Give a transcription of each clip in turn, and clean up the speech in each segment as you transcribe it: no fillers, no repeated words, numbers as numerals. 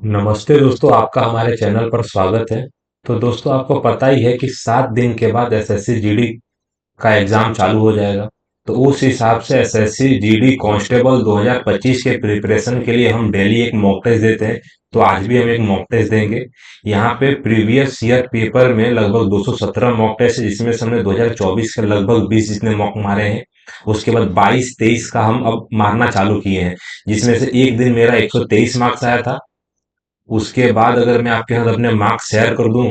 नमस्ते दोस्तों, आपका हमारे चैनल पर स्वागत है। तो दोस्तों, आपको पता ही है कि 7 दिन के बाद एसएससी जीडी का एग्जाम चालू हो जाएगा। तो उस हिसाब से एसएससी जीडी कांस्टेबल 2025 के प्रिपरेशन के लिए हम डेली एक मॉक टेस्ट देते हैं। तो आज भी हम एक मॉक टेस्ट देंगे। यहाँ पे प्रीवियस ईयर पेपर में लगभग 217 मॉक टेस्ट है, जिसमें से हमने 2024 के लगभग 20 जितने मॉक मारे हैं। उसके बाद 22-23 का हम अब मारना चालू किए हैं, जिसमें से एक दिन मेरा 123 मार्क्स आया था। उसके बाद अगर मैं आपके साथ अपने मार्क्स शेयर कर दूं,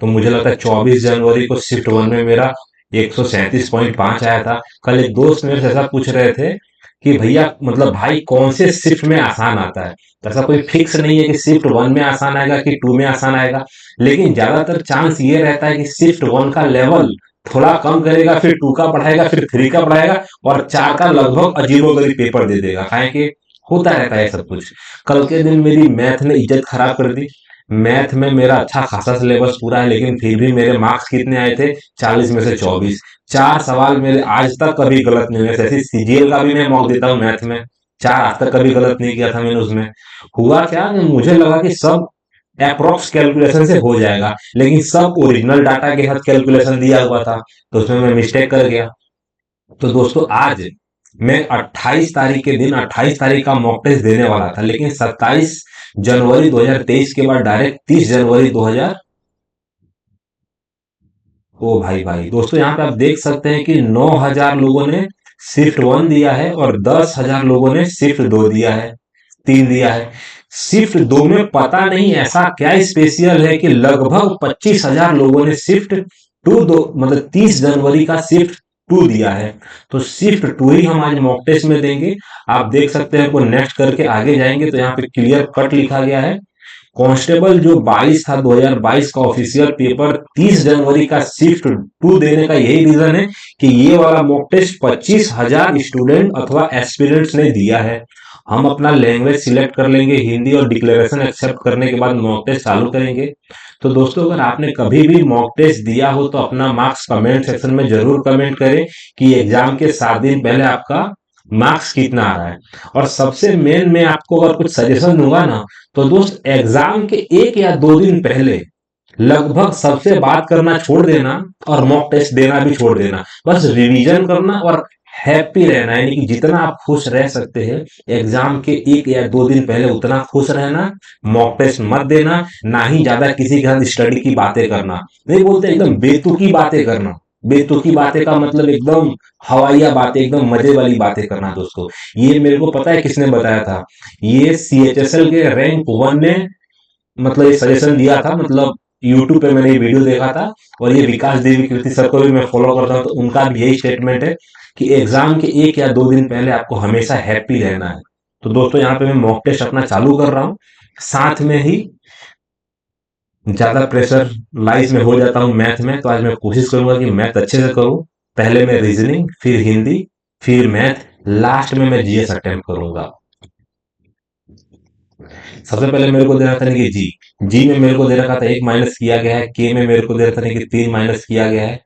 तो मुझे लगता है 24 जनवरी को शिफ्ट वन में मेरा 137.5 आया था। कल एक दोस्त मेरे से ऐसा पूछ रहे थे कि भैया, मतलब भाई, कौन से शिफ्ट में आसान आता है। तो ऐसा कोई फिक्स नहीं है कि शिफ्ट वन में आसान आएगा कि टू में आसान आएगा, लेकिन ज्यादातर चांस ये रहता है कि शिफ्ट वन का लेवल थोड़ा कम करेगा, फिर टू का पढ़ाएगा, फिर थ्री का पढ़ाएगा, और चार का लगभग अजीबोगरीब पेपर दे देगा। काहे कि होता रहता है सब कुछ। कल के दिन मेरी मैथ ने इज्जत खराब कर दी। मैथ में मेरा अच्छा खासा सिलेबस पूरा है, लेकिन फिर भी मेरे मार्क्स कितने आए थे? 40 में से 24। चार सवाल मेरे आज तक कभी गलत नहीं हुए। जैसे सीजीएल का भी मैं मॉक देता हूँ मैथ में, चार आज तक कभी गलत नहीं किया था मैंने उसमें। हुआ क्या कि मुझे लगा कि सब अप्रोक्स कैलकुलेशन से हो जाएगा, लेकिन सब ओरिजिनल डाटा के साथ कैलकुलेशन दिया हुआ था, तो उसमें मैं मिस्टेक कर गया। तो दोस्तों, आज मैं 28 तारीख के दिन 28 तारीख का मॉक टेस्ट देने वाला था, लेकिन 27 जनवरी 2023 के बाद डायरेक्ट 30 जनवरी 2000। ओ भाई भाई, दोस्तों यहाँ पे आप देख सकते हैं कि 9,000 लोगों ने शिफ्ट वन दिया है और 10,000 लोगों ने शिफ्ट दो दिया है, तीन दिया है। शिफ्ट दो में पता नहीं ऐसा क्या स्पेशल है कि लगभग 25,000 लोगों ने शिफ्ट टू दो, मतलब 30 जनवरी का शिफ्ट टू दिया है। तो शिफ्ट टू ही हम आज मॉक टेस्ट में देंगे। आप देख सकते हैं, को नेक्स्ट करके आगे जाएंगे तो यहाँ पे क्लियर कट लिखा गया है। कांस्टेबल जो 22 था, 2022 का ऑफिशियल पेपर 30 जनवरी का शिफ्ट टू देने का यही रीजन है कि ये वाला मॉक टेस्ट 25,000 स्टूडेंट अथवा एस्पिरेंट्स ने दिया है। हम अपना लैंग्वेज सिलेक्ट कर लेंगे हिंदी, और डिक्लेरेशन एक्सेप्ट करने के बाद मॉक टेस्ट चालू करेंगे। तो दोस्तों, अगर आपने कभी भी मॉक टेस्ट दिया हो तो अपना मार्क्स कमेंट सेक्शन में जरूर कमेंट करें कि एग्जाम के 7 दिन पहले आपका मार्क्स कितना आ रहा है। और सबसे मेन, मैं आपको अगर कुछ सजेशन दूंगा ना, तो दोस्त, एग्जाम के 1 या 2 दिन पहले लगभग सबसे बात करना छोड़ देना और मॉक टेस्ट देना भी छोड़ देना। बस रिवीजन करना और हैप्पी रहना, यानी कि जितना आप खुश रह सकते हैं एग्जाम के 1 या 2 दिन पहले उतना खुश रहना। मॉक टेस्ट मत देना, ना ही ज्यादा किसी के साथ स्टडी की बातें करना। नहीं बोलते, एकदम बेतुकी बातें करना। बेतुकी बातें का मतलब एकदम हवाइया बातें, एकदम मजे वाली बातें करना। दोस्तों, ये मेरे को पता है किसने बताया था। ये सीएचएसएल के रैंक वन ने मतलब ये सजेशन दिया था, मतलब यूट्यूब पे मैंने ये वीडियो देखा था। और ये विकास देवी कीर्ति सर को भी मैं फॉलो करता हूँ, तो उनका भी यही स्टेटमेंट है कि एग्जाम के 1 या 2 दिन पहले आपको हमेशा हैप्पी रहना है। तो दोस्तों, यहाँ पे मैं मॉक टेस्ट अपना चालू कर रहा हूँ, साथ में ही ज्यादा प्रेशर लाइज में हो जाता हूँ मैथ में। तो आज मैं कोशिश करूंगा कि मैथ अच्छे से करूँ। पहले मैं रीजनिंग, फिर हिंदी, फिर मैथ, लास्ट में मैं जीएस अटेम्प्ट करूंगा। सबसे पहले मेरे को दे रखा था कि जी, जी में मेरे को दे रखा था 1 माइनस किया गया है, के में मेरे को दे रखा था कि 3 माइनस किया गया है।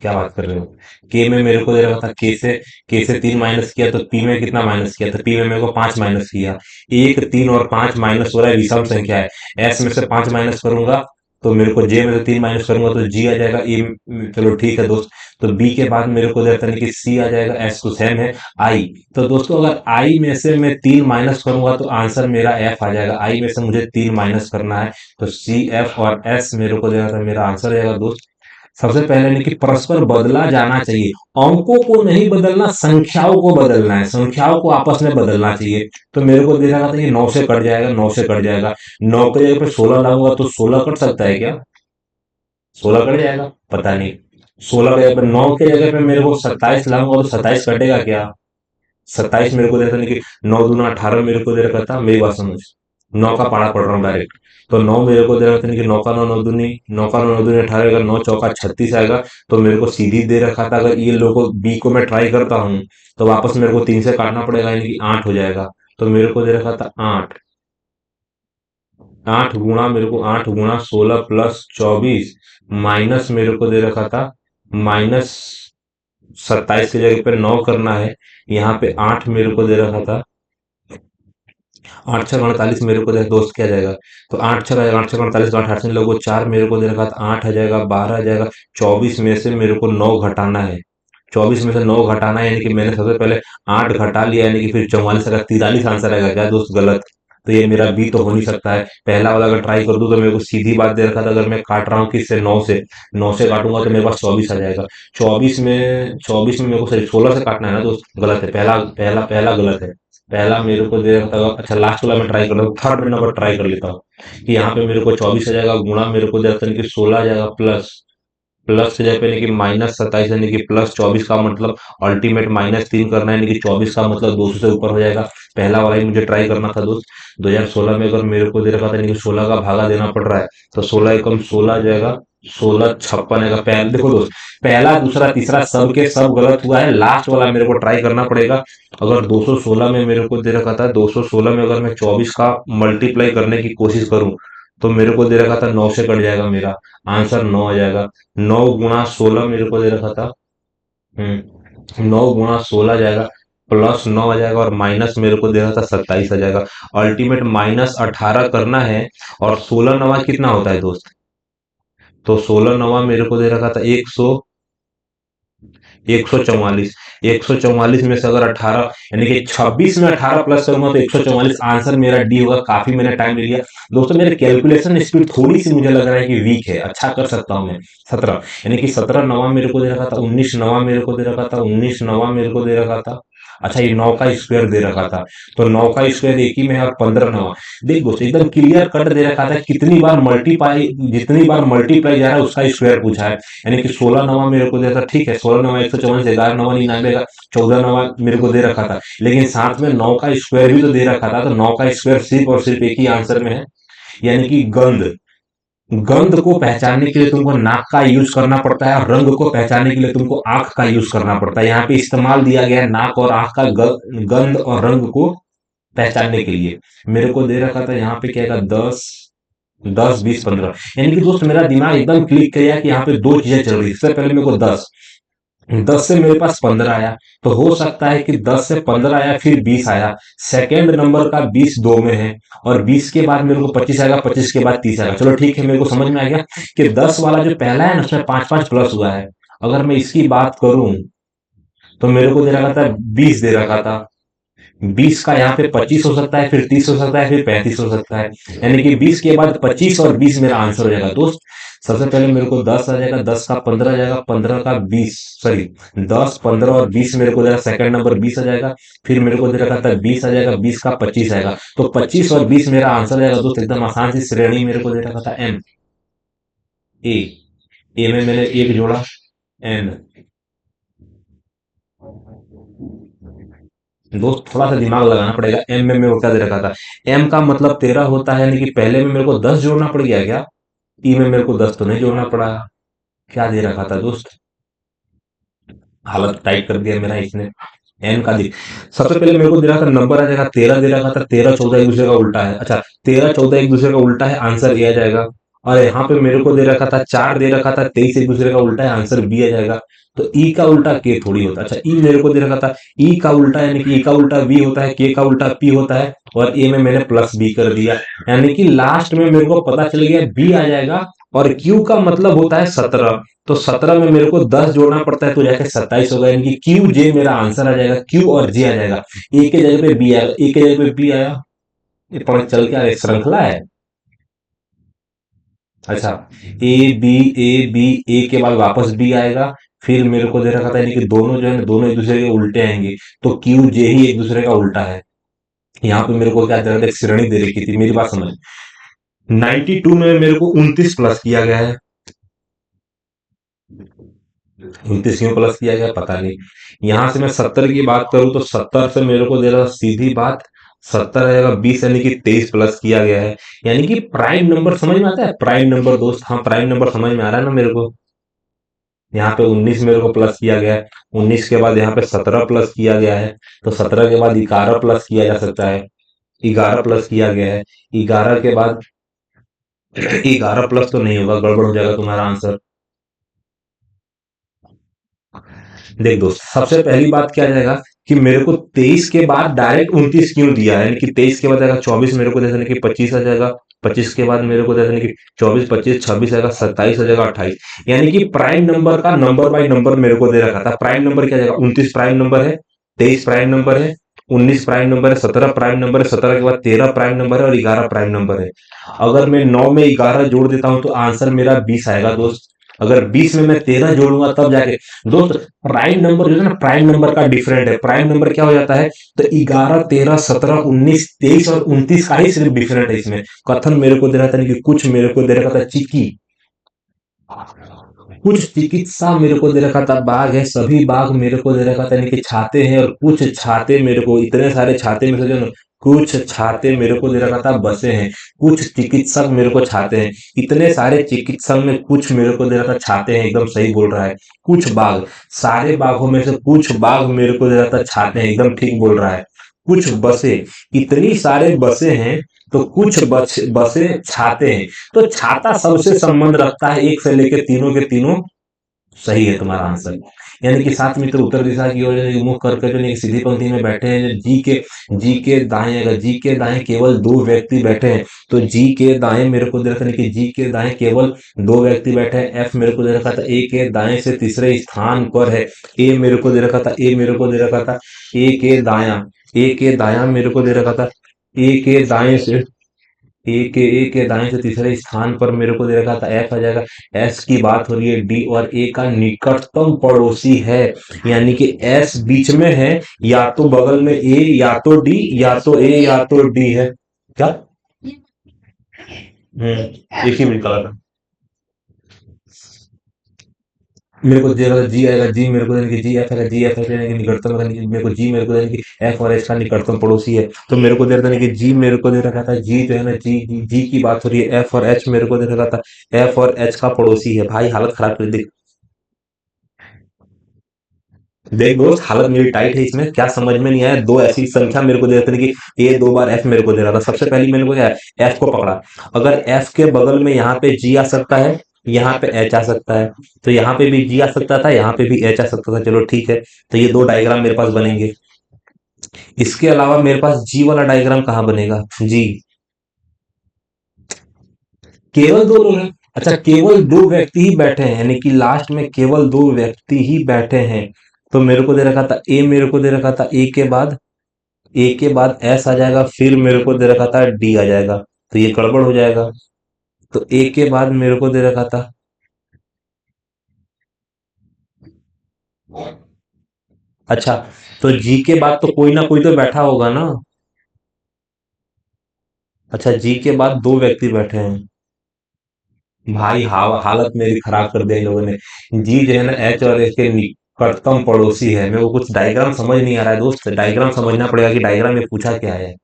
क्या बात कर रहे हो? के में मेरे को दे रखा था के से 3 माइनस किया, तो पी में कितना माइनस किया? तो पी में मेरे को 5 माइनस किया। 1, 3 और 5 माइनस हो रहा है, विषम संख्या है। एस में से 5 माइनस करूंगा तो मेरे को जे में से 3 माइनस करूंगा तो जी आ जाएगा। ए, चलो ठीक है दोस्त। तो बी के बाद मेरे को देता नहीं कि सी आ जाएगा। एस तो सेम है। आई, तो दोस्तों, अगर आई में से मैं 3 माइनस करूंगा तो आंसर मेरा एफ आ जाएगा। आई में से मुझे 3 माइनस करना है, तो सी, एफ और एस मेरे को देना था, मेरा आंसर आ जाएगा दोस्त। सबसे पहले नहीं कि परस्पर बदला जाना चाहिए। अंकों को नहीं बदलना, संख्याओं को बदलना है, संख्याओं को आपस में बदलना चाहिए। तो मेरे को देखा था कि 9 से कट जाएगा, 9 से कट जाएगा। 9 की जगह पे 16 लाऊंगा तो 16 कट सकता है क्या? 16 कट जाएगा? पता नहीं। 16 की जगह पे 9 की जगह पे मेरे को 27 लाऊंगा तो 27 कटेगा क्या? 27 मेरे को देखा नहीं कि 9 दूना 18 मेरे को दे रखा था। मेरी बात समझ, 9 का पारा पढ़ रहा हूँ डायरेक्ट। तो 9 मेरे को दे रखा था कि 9 का 9 9 दूनी, 9 का 9 दूनी 18, अगर 9 चौका 36 आएगा। तो मेरे को सीधी दे रखा था, अगर ये लोगों बी को मैं ट्राई करता हूँ तो वापस मेरे को 3 से काटना पड़ेगा, यानी कि 8 हो जाएगा। तो मेरे को दे रखा था 8। 8 गुणा, मेरे को 8 गुणा 16 प्लस 24, माइनस मेरे को दे रखा था माइनस 27 की जगह पे 9 करना है। यहाँ पे 8 मेरे को दे रखा था। आठ छः 48 मेरे को दे दोस्त क्या जाएगा। तो आठ छः 48 आठ आठ से लोगों को चार मेरे को दे रखा था, आठ आ जाएगा, 12 आ जाएगा। 24 में से मेरे को 9 घटाना है। 24 में से 9 घटाना है, यानी कि मैंने सबसे पहले 8 घटा लिया, यानी कि फिर 44 अगर 43 आंसर आएगा क्या दोस्त गलत। तो ये मेरा बी तो हो नहीं सकता है। पहला वाला अगर ट्राई कर दूं तो मेरे को सीधी बात दे रखा था, अगर मैं काट रहा हूँ किससे 9 से, 9 से काटूंगा तो मेरे पास 24 आ जाएगा। 24 में मेरे को सॉरी 16 से काटना है ना दोस्त, गलत है, पहला पहला पहला गलत है। पहला मेरे को दे रखा था, अच्छा लास्ट वाला मैं ट्राई कर रहा हूँ, थर्ड नंबर ट्राई कर लेता हूँ कि यहाँ पे मेरे को 24 आ जाएगा, गुणा मेरे को दे रखा था कि 16 आ जाएगा, प्लस प्लस से जगह पे यानी कि -27 यानी कि +24 का मतलब अल्टीमेट -3 करना है, यानी कि 24 का मतलब 200 से ऊपर हो जाएगा। पहला वाला ही मुझे ट्राई करना था दोस्त। 2016 में अगर मेरे को दे रखा था यानी कि 16 का भागा देना पड़ रहा है, तो 16 एकम 16 आ जाएगा, 16 56 आएगा। पहले देखो दोस्त, पहला दूसरा तीसरा सब के सब गलत हुआ है, लास्ट वाला मेरे को ट्राई करना पड़ेगा। अगर 216 में मेरे को दे रखा था, 216 में अगर मैं 24 का मल्टीप्लाई करने की कोशिश करूं तो मेरे को दे रखा था 9 से कट जाएगा, मेरा आंसर 9 आ जाएगा। 9 गुणा 16 मेरे को दे रखा था, 9 गुणा 16 जाएगा, +9 आ जाएगा, और माइनस मेरे को दे रहा था 27 आ जाएगा। अल्टीमेट -18 करना है। और 16 नवा कितना होता है दोस्त, तो 16 नवा मेरे को दे रखा था 144। 144 में से अगर 18 यानी कि 26 में 18 प्लस करूंगा तो 144, आंसर मेरा डी होगा। काफी मैंने टाइम ले लिया दोस्तों, मेरे कैलकुलेशन स्पीड थोड़ी सी मुझे लग रहा है कि वीक है, अच्छा कर सकता हूं मैं। 17 यानी कि 17 नवा मेरे को दे रखा था, 19 नवा मेरे को दे रखा था, 19 नवा मेरे को दे रखा था। अच्छा ये 9 का स्क्वायर दे रखा था, तो 9 का स्क्वायर एक ही में है, और 15 नवा। देख दोस्त एकदम क्लियर कट दे रखा था, कितनी बार मल्टीप्लाई, जितनी बार मल्टीप्लाई जा रहा है उसका स्क्वायर पूछा है। यानी कि 16 नवा मेरे को देता, ठीक है, 16 नवा 144, 11 नवा 99 का, 14 नवा मेरे को दे रखा था, लेकिन साथ में 9 का स्क्वायर भी तो दे रखा था, तो 9 का स्क्वायर सिर्फ और सिर्फ एक ही आंसर में है, यानी कि गंध। गंध को पहचानने के लिए तुमको नाक का यूज करना पड़ता है, और रंग को पहचानने के लिए तुमको आंख का यूज करना पड़ता है। यहाँ पे इस्तेमाल दिया गया है नाक और आंख का, गंध और रंग को पहचानने के लिए। मेरे को दे रखा था यहाँ पे क्या था, 10 10 20 15, यानी कि दोस्त मेरा दिमाग एकदम क्लिक किया कि यहाँ पे दो चीजें चल रही है। सबसे पहले मेरे को 10 से मेरे पास 15 आया, तो हो सकता है कि 10 से 15 आया फिर 20 आया, सेकंड नंबर का 20 दो में है, और 20 के बाद मेरे को 25 आएगा, 25 के बाद 30 आएगा। चलो ठीक है, मेरे को समझ में आ गया कि 10 वाला जो पहला है ना उसमें 5 5 प्लस हुआ है। अगर मैं इसकी बात करूं तो मेरे को दे रखा था 20 दे रखा था, 20 का यहाँ पे 25 हो सकता है, फिर 30 हो सकता है, फिर 35 हो सकता है, यानी कि 20 के बाद 25 और 20 मेरा आंसर हो जाएगा दोस्त। सबसे पहले मेरे को 10 आ जाएगा, 10 का 15 आ जाएगा, 15 का 20, सॉरी 10 15 और 20 मेरे को दे रहा, सेकंड नंबर 20 आ जाएगा। फिर मेरे को दे रखा था 20 आ जाएगा, 20 का 25 आएगा, तो 25 और 20 मेरा आंसर आ जाएगा दोस्त। एकदम आसान सी श्रेणी मेरे को दे रखा था एम, ए, ए में मैंने एक जोड़ा, एन। दोस्त थोड़ा सा दिमाग लगाना पड़ेगा, एम में मेरे को क्या दे रखा था, एम का मतलब 13 होता है, यानी कि पहले में मेरे को 10 जोड़ना पड़ गया क्या, ई में मेरे को 10 तो नहीं जोड़ना पड़ा। क्या दे रखा था दोस्त, हालत टाइट कर दिया मेरा इसने। एन का दिख, सबसे पहले मेरे को दे रहा था नंबर आ जाएगा 13 दे रखा था, 13 14 एक दूसरे का उल्टा है, अच्छा 13 14 एक दूसरे का उल्टा है, आंसर ए आ जाएगा। और यहाँ पे मेरे को दे रखा था 4 दे रखा था, 23 एक दूसरे का उल्टा है, आंसर बी आ जाएगा। तो ई का उल्टा के थोड़ी होता, अच्छा ई मेरे को दे रखा था, ई का उल्टा यानी कि ई का उल्टा बी होता है, के का उल्टा पी होता है, और ए में मैंने प्लस बी कर दिया, यानी कि लास्ट में मेरे को पता चल गया बी आ जाएगा। और क्यू का मतलब होता है 17, तो 17 में मेरे को 10 जोड़ना पड़ता है, तो जाके 27 होगा, यानी कि क्यू जे मेरा आंसर आ जाएगा, क्यू और जे आ जाएगा। ए के जगह पे बी आएगा, ए के जगह पे बी आया, ये पढ़ चल क्या है, श्रृंखला है। अच्छा, ए के बाद वापस बी आएगा, फिर मेरे को दे रखा था यानी कि दोनों जो है ना दोनों एक दूसरे के उल्टे आएंगे, तो क्यू जे ही एक दूसरे का उल्टा है। यहाँ पे मेरे को क्या दे रहा था, एक श्रेणी दे रखी थी, मेरी बात समझ। 92 में मेरे को 29 प्लस किया गया है, 29 क्यों प्लस किया गया पता नहीं। यहाँ से मैं 70 की बात करूं तो 70 से मेरे को दे रहा सीधी बात, 70 आएगा 20 यानी कि 23 प्लस किया गया है, यानी कि प्राइम नंबर समझ में आता है, प्राइम नंबर दोस्त, हाँ प्राइम नंबर समझ में आ रहा है ना मेरे को। यहाँ पे 19 मेरे को प्लस किया गया है, 19 के बाद यहाँ पे 17 प्लस किया गया है, तो 17 के बाद 11 प्लस किया जा सकता है, 11 प्लस किया गया है, 11 के बाद 11 प्लस तो नहीं होगा, गड़बड़ हो जाएगा तुम्हारा आंसर। देख दोस्त सबसे पहली बात क्या आ जाएगा, कि मेरे को 23 के बाद डायरेक्ट 29 क्यों दिया है, यानी कि 23 के बाद आएगा 24 मेरे को दे देने की 25 आ जाएगा, 25 के बाद मेरे को दे देने की 24 25 26 आएगा 27 आ जाएगा 28, यानी कि प्राइम नंबर का नंबर बाय नंबर मेरे को दे रखा था। प्राइम नंबर क्या जाएगा, 29 प्राइम नंबर है, 23 प्राइम नंबर है, 19 प्राइम नंबर है, 17 प्राइम नंबर है, 17 के बाद 13 प्राइम नंबर है और 11 प्राइम नंबर है। अगर मैं 9 में 11 जोड़ देता हूं तो आंसर मेरा 20 आएगा दोस्त। अगर 20 में मैं 13 जोड़ूंगा तब जाके दोस्त प्राइम नंबर जो है ना, प्राइम नंबर का डिफरेंट है। प्राइम नंबर क्या हो जाता है, तो 11 13 17 19 23 और 29 का ही सिर्फ डिफरेंट है इसमें। कथन मेरे को दे रहा था कि कुछ मेरे को दे रखा था चिकी, कुछ चिकित्सा मेरे को दे रखा था बाघ है, सभी बाघ मेरे को दे रखा था यानी कि छाते हैं, और कुछ छाते मेरे को, इतने सारे छाते में से जो ना, कुछ छाते मेरे को दे रखा था बसे हैं, कुछ चिकित्सक मेरे को छाते हैं, इतने सारे चिकित्सक में कुछ मेरे को दे रखा था छाते हैं, एकदम सही बोल रहा है। कुछ बाघ, सारे बाघों में से कुछ बाघ मेरे को दे रखा था छाते हैं, एकदम ठीक बोल रहा है। कुछ बसे, इतनी सारे बसे हैं तो कुछ बसे छाते हैं, तो छाता सबसे संबंध रखता है, एक से लेकर तीनों के तीनों सही है तुम्हारा आंसर। यानी कि सात मित्र उत्तर दिशा की ओर मुख करके जो एक सीधी पंक्ति में बैठे हैं, जी के दाएं, अगर जी के दाएं केवल दो व्यक्ति बैठे हैं तो जी के दाएं मेरे को दे रखा है कि जी के दाएं केवल दो व्यक्ति बैठे हैं। एफ मेरे को दे रखा था ए के दाएं से तीसरे स्थान पर है। ए मेरे को दे रखा था, ए मेरे को दे रखा था ए के दाया मेरे को दे रखा था, ए के दाएं से ए के दाएं से तीसरे स्थान पर मेरे को दे रखा था एफ आ जाएगा। एस की बात हो रही है, डी और ए का निकटतम पड़ोसी है, यानी कि एस बीच में है, या तो बगल में ए, या तो डी, या तो ए या तो डी है। क्या एक ही मिनट लगा। मेरे को दे रहा था जी आएगा, जी मेरे को देने की जी एफ आएगा, जी एफ देने की निकटतम, मेरे को जी मेरे को देने की एफ और एच का निकटतम पड़ोसी है, तो मेरे को दे रहा था कि जी मेरे को दे रखा था, जी जो है ना, जी की बात हो रही है, एफ और एच मेरे को दे रखा था, एफ और एच का पड़ोसी है। भाई हालत खराब कर देख, देख दोस्त हालत मेरी टाइट है इसमें, क्या समझ में नहीं आया, दो ऐसी संख्या मेरे को दे रहे थे कि ए दो बार एफ मेरे को दे रहा था। सबसे पहले मैंने को क्या एफ को पकड़ा, अगर एफ के बगल में यहाँ पे जी आ सकता है, यहाँ पे एच आ सकता है, तो यहाँ पे भी जी आ सकता था, यहाँ पे भी एच आ सकता था, चलो ठीक है, तो ये दो डायग्राम मेरे पास बनेंगे। इसके अलावा मेरे पास जी वाला डायग्राम कहाँ बनेगा, जी केवल दो लोग हैं, अच्छा केवल दो व्यक्ति ही बैठे हैं, यानी कि लास्ट में केवल दो व्यक्ति ही बैठे हैं, तो मेरे को दे रखा था ए, मेरे को दे रखा था ए के बाद एस आ जाएगा, फिर मेरे को दे रखा था डी आ जाएगा, तो ये गड़बड़ हो जाएगा। तो ए के बाद मेरे को दे रखा था, अच्छा तो जी के बाद तो कोई ना कोई तो बैठा होगा ना, अच्छा जी के बाद दो व्यक्ति बैठे हैं। भाई हालत मेरी खराब कर दी इन लोगों ने। जी जो है ना एच और एच के निकटतम पड़ोसी है, मेरे को कुछ डायग्राम समझ नहीं आ रहा है दोस्त, डायग्राम समझना पड़ेगा कि डायग्राम में पूछा क्या है।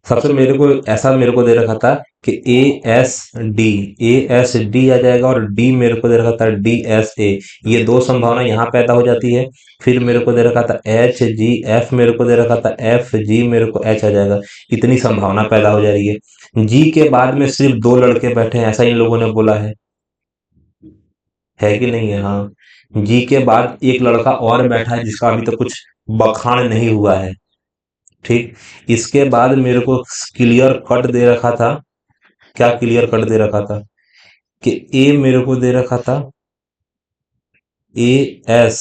सबसे मेरे को ऐसा मेरे को दे रखा था कि ए एस डी आ जाएगा, और डी मेरे को दे रखा था डी एस ए, ये दो संभावना यहाँ पैदा हो जाती है। फिर मेरे को दे रखा था एच जी एफ, मेरे को दे रखा था एफ जी मेरे को एच आ जाएगा, इतनी संभावना पैदा हो जा रही है। जी के बाद में सिर्फ दो लड़के बैठे हैं, ऐसा इन लोगों ने बोला है कि नहीं है, हाँ जी के बाद एक लड़का और बैठा है जिसका अभी तक कुछ बखान नहीं हुआ है, ठीक। इसके बाद मेरे को क्लियर कट दे रखा था, क्या क्लियर कट दे रखा था कि ए मेरे को दे रखा था ए एस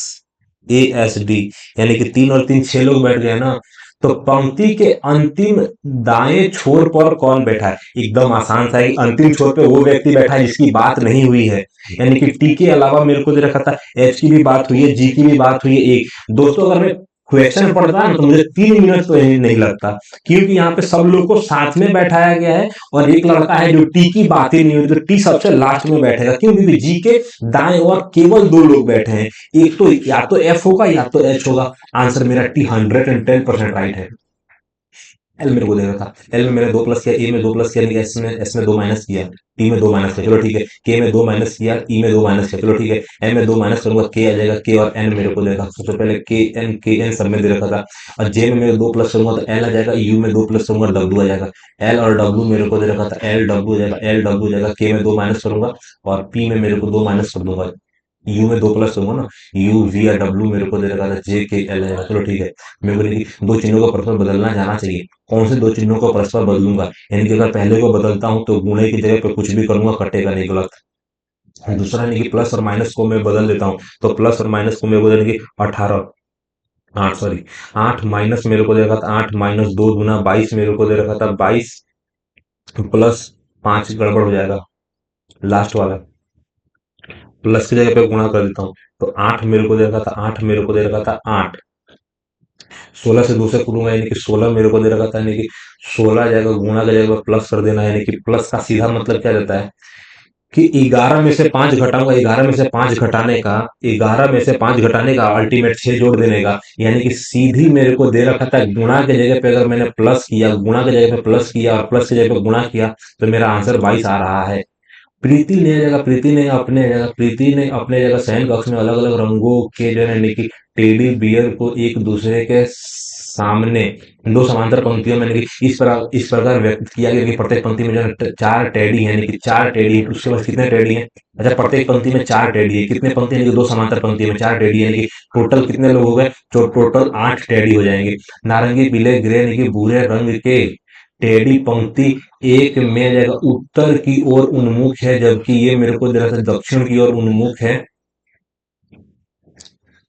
एस डी, यानी कि तीन और तीन छह लोग बैठ गए ना, तो पंक्ति के अंतिम दाएं छोर पर कौन बैठा है, एकदम आसान सा है कि अंतिम छोर पे वो व्यक्ति बैठा है जिसकी बात नहीं हुई है, यानी कि टी के अलावा मेरे को दे रखा था एच की भी बात हुई है, जी की भी बात हुई है एक। दोस्तों अगर मैं क्वेश्चन पढ़ता ना तो मुझे 3 मिनट तो नहीं लगता, क्योंकि यहाँ पे सब लोग को साथ में बैठाया गया है, और एक लड़का है जो टी की बात ही नहीं हुई, तो टी सबसे लास्ट में बैठेगा, क्यों, क्योंकि जी के दाएं और केवल दो लोग बैठे हैं, एक तो या तो एफ होगा या तो एच होगा। आंसर मेरा टी 110% राइट है। एल मेरे को देगा था, एल में मैंने दो प्लस किया, ए में दो प्लस किया, एस में दो माइनस किया, टी में दो माइनस किया, चलो ठीक है, के में दो माइनस किया, ई में दो माइनस किया, चलो ठीक है, एम में दो माइनस करूंगा, के आ जाएगा, के और एन मेरे को देगा, सबसे पहले के एन सब में दे रखा था, और जे में मेरे दो प्लस करूंगा तो एल आ जाएगा, यू में दो प्लस करूंगा डब्ल्यू आ जाएगा, एल और डब्ल्यू मेरे को दे रखा था, एल डब्ल्यू आ जाएगा, एल डब्ल्यू आ जाएगा, के में दो माइनस करूंगा और पी में मेरे को दो माइनस कर दूंगा, यू में 2 प्लस दूंगा ना, यू वी या डब्ल्यू मेरे को दे रखा था, जे के एल है, चलो ठीक है। मेरे को नहीं, दो चिन्हों को परस्पर बदलना जाना चाहिए। कौन से दो चिन्हों को परस्पर बदलूंगा, यानी कि अगर पहले को बदलता हूं तो गुणे की जगह पे कुछ भी करूंगा कटेगा नहीं, गलत। दूसरा यानी कि प्लस और माइनस को मैं बदल देता हूँ, तो प्लस और माइनस को मेरे को यानी कि 18, 8 सॉरी 8 माइनस मेरे को दे रखा था 8 माइनस 2 गुना 22 मेरे को दे रखा था 22 प्लस 5 गड़बड़ हो जाएगा, लास्ट वाला प्लस की जगह पे गुणा कर देता हूँ, तो 8 मेरे को दे रखा था 8 मेरे को दे रखा था 8, 16 से 2 से करूंगा यानी कि 16 मेरे को दे रखा था, यानी कि 16 जाएगा गुणा का जगह प्लस कर देना, यानी कि प्लस का सीधा मतलब क्या रहता है कि 11 में से 5 घटाऊंगा, 11 में से 5 घटाने का, 11 में से 5 घटाने का अल्टीमेट 6 जोड़ देने का, यानी कि सीधी मेरे को दे रखा था गुणा के जगह पे अगर मैंने प्लस किया, गुणा के जगह पे प्लस किया और प्लस की जगह पे गुणा किया, तो मेरा आंसर 22 आ रहा है। प्रीति ने जगह प्रीति ने अपने जगह प्रीति ने अपने जगह शयन कक्ष में अलग अलग रंगों के जो है निकी टेडी बियर को एक दूसरे के सामने दो समांतर पंक्तियों में यानी कि इस प्रकार व्यक्त किया गया कि प्रत्येक पंक्ति में जो है 4 टेडी है, यानी कि 4 टेडी है। उसके बाद कितने टेडी है, अच्छा प्रत्येक पंक्ति में 4 टेडी है, कितने पंक्ति यानी कि दो समांतर पंक्ति में 4 टेडी यानी कि टोटल कितने लोग हो गए, तो टोटल 8 टेडी हो जाएंगे। नारंगी पीले ग्रे यानी कि भूरे रंग के टेढ़ी पंक्ति एक में जगह उत्तर की ओर उन्मुख है, जबकि ये मेरे को दरअसल दक्षिण की ओर उन्मुख है।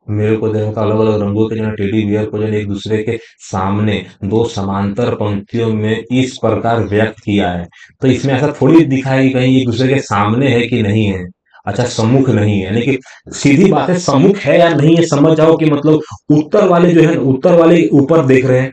मेरे को देखा अलग अलग रंगों के जो है टेडी बियर को जो है एक दूसरे के सामने दो समांतर पंक्तियों में इस प्रकार व्यक्त किया है। तो इसमें ऐसा थोड़ी दिखा है कि कहीं एक दूसरे के सामने है कि नहीं है, अच्छा सम्मुख नहीं है, यानी कि सीधी बात है सम्मुख है या नहीं है, समझ जाओ कि मतलब उत्तर वाले जो है उत्तर वाले ऊपर देख रहे हैं,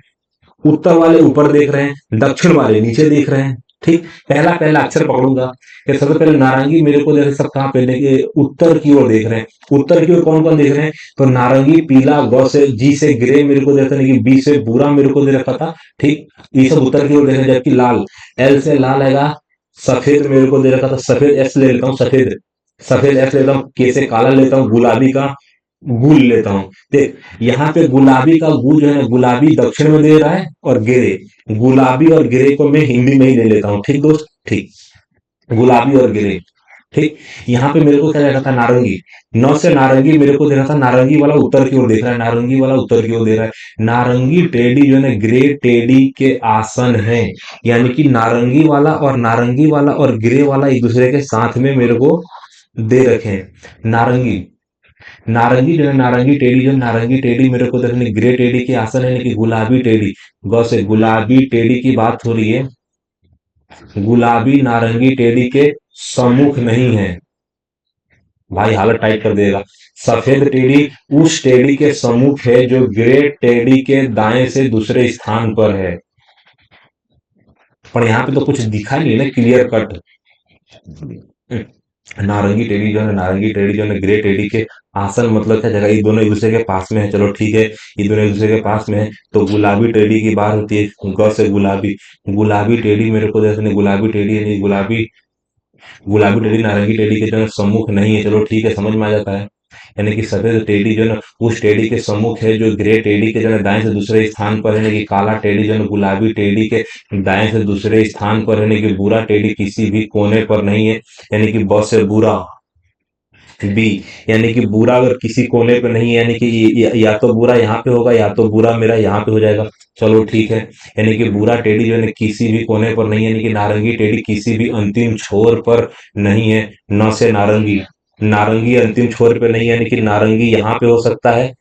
उत्तर वाले ऊपर देख रहे हैं, दक्षिण वाले नीचे देख रहे हैं। ठीक, पहला पहला अक्षर पकड़ूंगा कि सबसे पहले नारंगी मेरे को जैसे सब कहाँ पे लेके उत्तर की ओर देख रहे हैं। उत्तर की ओर कौन कौन देख रहे हैं, तो नारंगी पीला गौ से जी से ग्रे मेरे को देखते हैं कि बी से बुरा मेरे को दे रखा था। ठीक, ये सब उत्तर की ओर देख रहे हैं, जबकि लाल एल से लाल आएगा, सफेद मेरे को दे रखा था, सफेद एस ले लेता हूँ, सफेद सफेद एस लेता हूँ, के से काला लेता हूँ, गुलाबी का गुल लेता हूँ। देख यहाँ पे गुलाबी का गुल जो है ना, गुलाबी दक्षिण में दे रहा है और ग्रे, गुलाबी और ग्रे को मैं हिंदी में ही ले लेता हूँ। ठीक दोस्त, ठीक, गुलाबी और ग्रे। ठीक, यहाँ पे मेरे को क्या दे रहा था, नारंगी, नौ से नारंगी मेरे को दे रहा था, नारंगी वाला उत्तर की ओर देख रहा है, नारंगी वाला उत्तर की ओर दे रहा है। नारंगी टेडी जो है ना ग्रे टेडी के आसन है, यानी कि नारंगी वाला और ग्रे वाला एक दूसरे के साथ में मेरे को दे रखे हैं। नारंगी नारंगी जो है नारंगी टेडी जो है, नारंगी टेडी मेरे को देखने ग्रे टेडी के आसन है, यानी कि गुलाबी टेडी, गौ से गुलाबी टेडी की बात हो रही है, गुलाबी नारंगी टेडी के सम्मुख नहीं है, भाई हालत टाइट कर देगा। सफेद टेडी उस टेडी के सम्मुख है जो ग्रे टेडी के दाएं से दूसरे स्थान पर है। पर यहाँ पे तो कुछ दिखा नहीं है ना क्लियर कट। नारंगी टेडी जो है ग्रे टेडी के आसन मतलब क्या जगह, ये दोनों एक दूसरे के पास में है, चलो ठीक है, ये दोनों एक दूसरे के पास में है, तो गुलाबी टेडी की बात होती है, ग से गुलाबी, गुलाबी टेडी मेरे को जैसे गुलाबी टेडी यानी गुलाबी गुलाबी टेडी नारंगी टेडी के जो है सम्मुख नहीं है, चलो ठीक है, समझ में आ जाता है। यानी कि सफेद टेडी जो है ना उस टेडी के सम्मुख है जो ग्रे टेडी के जो है दाएं से दूसरे स्थान पर है, यानी कि काला टेडी जो है गुलाबी टेडी के दाएं से दूसरे स्थान पर है, यानी कि बुरा टेडी किसी भी कोने पर नहीं है, यानी कि ब से बुरा, बी यानी कि बुरा अगर किसी कोने पे नहीं है, यानी कि या तो बुरा यहाँ पे होगा या तो बुरा मेरा यहाँ पे हो जाएगा, चलो ठीक है। यानी कि बुरा टेडी जो है किसी भी कोने पर नहीं है, यानी कि नारंगी टेडी किसी भी अंतिम छोर पर नहीं है। न से नारंगी, नारंगी अंतिम छोर पे नहीं है, यानी कि नारंगी यहाँ पे हो सकता है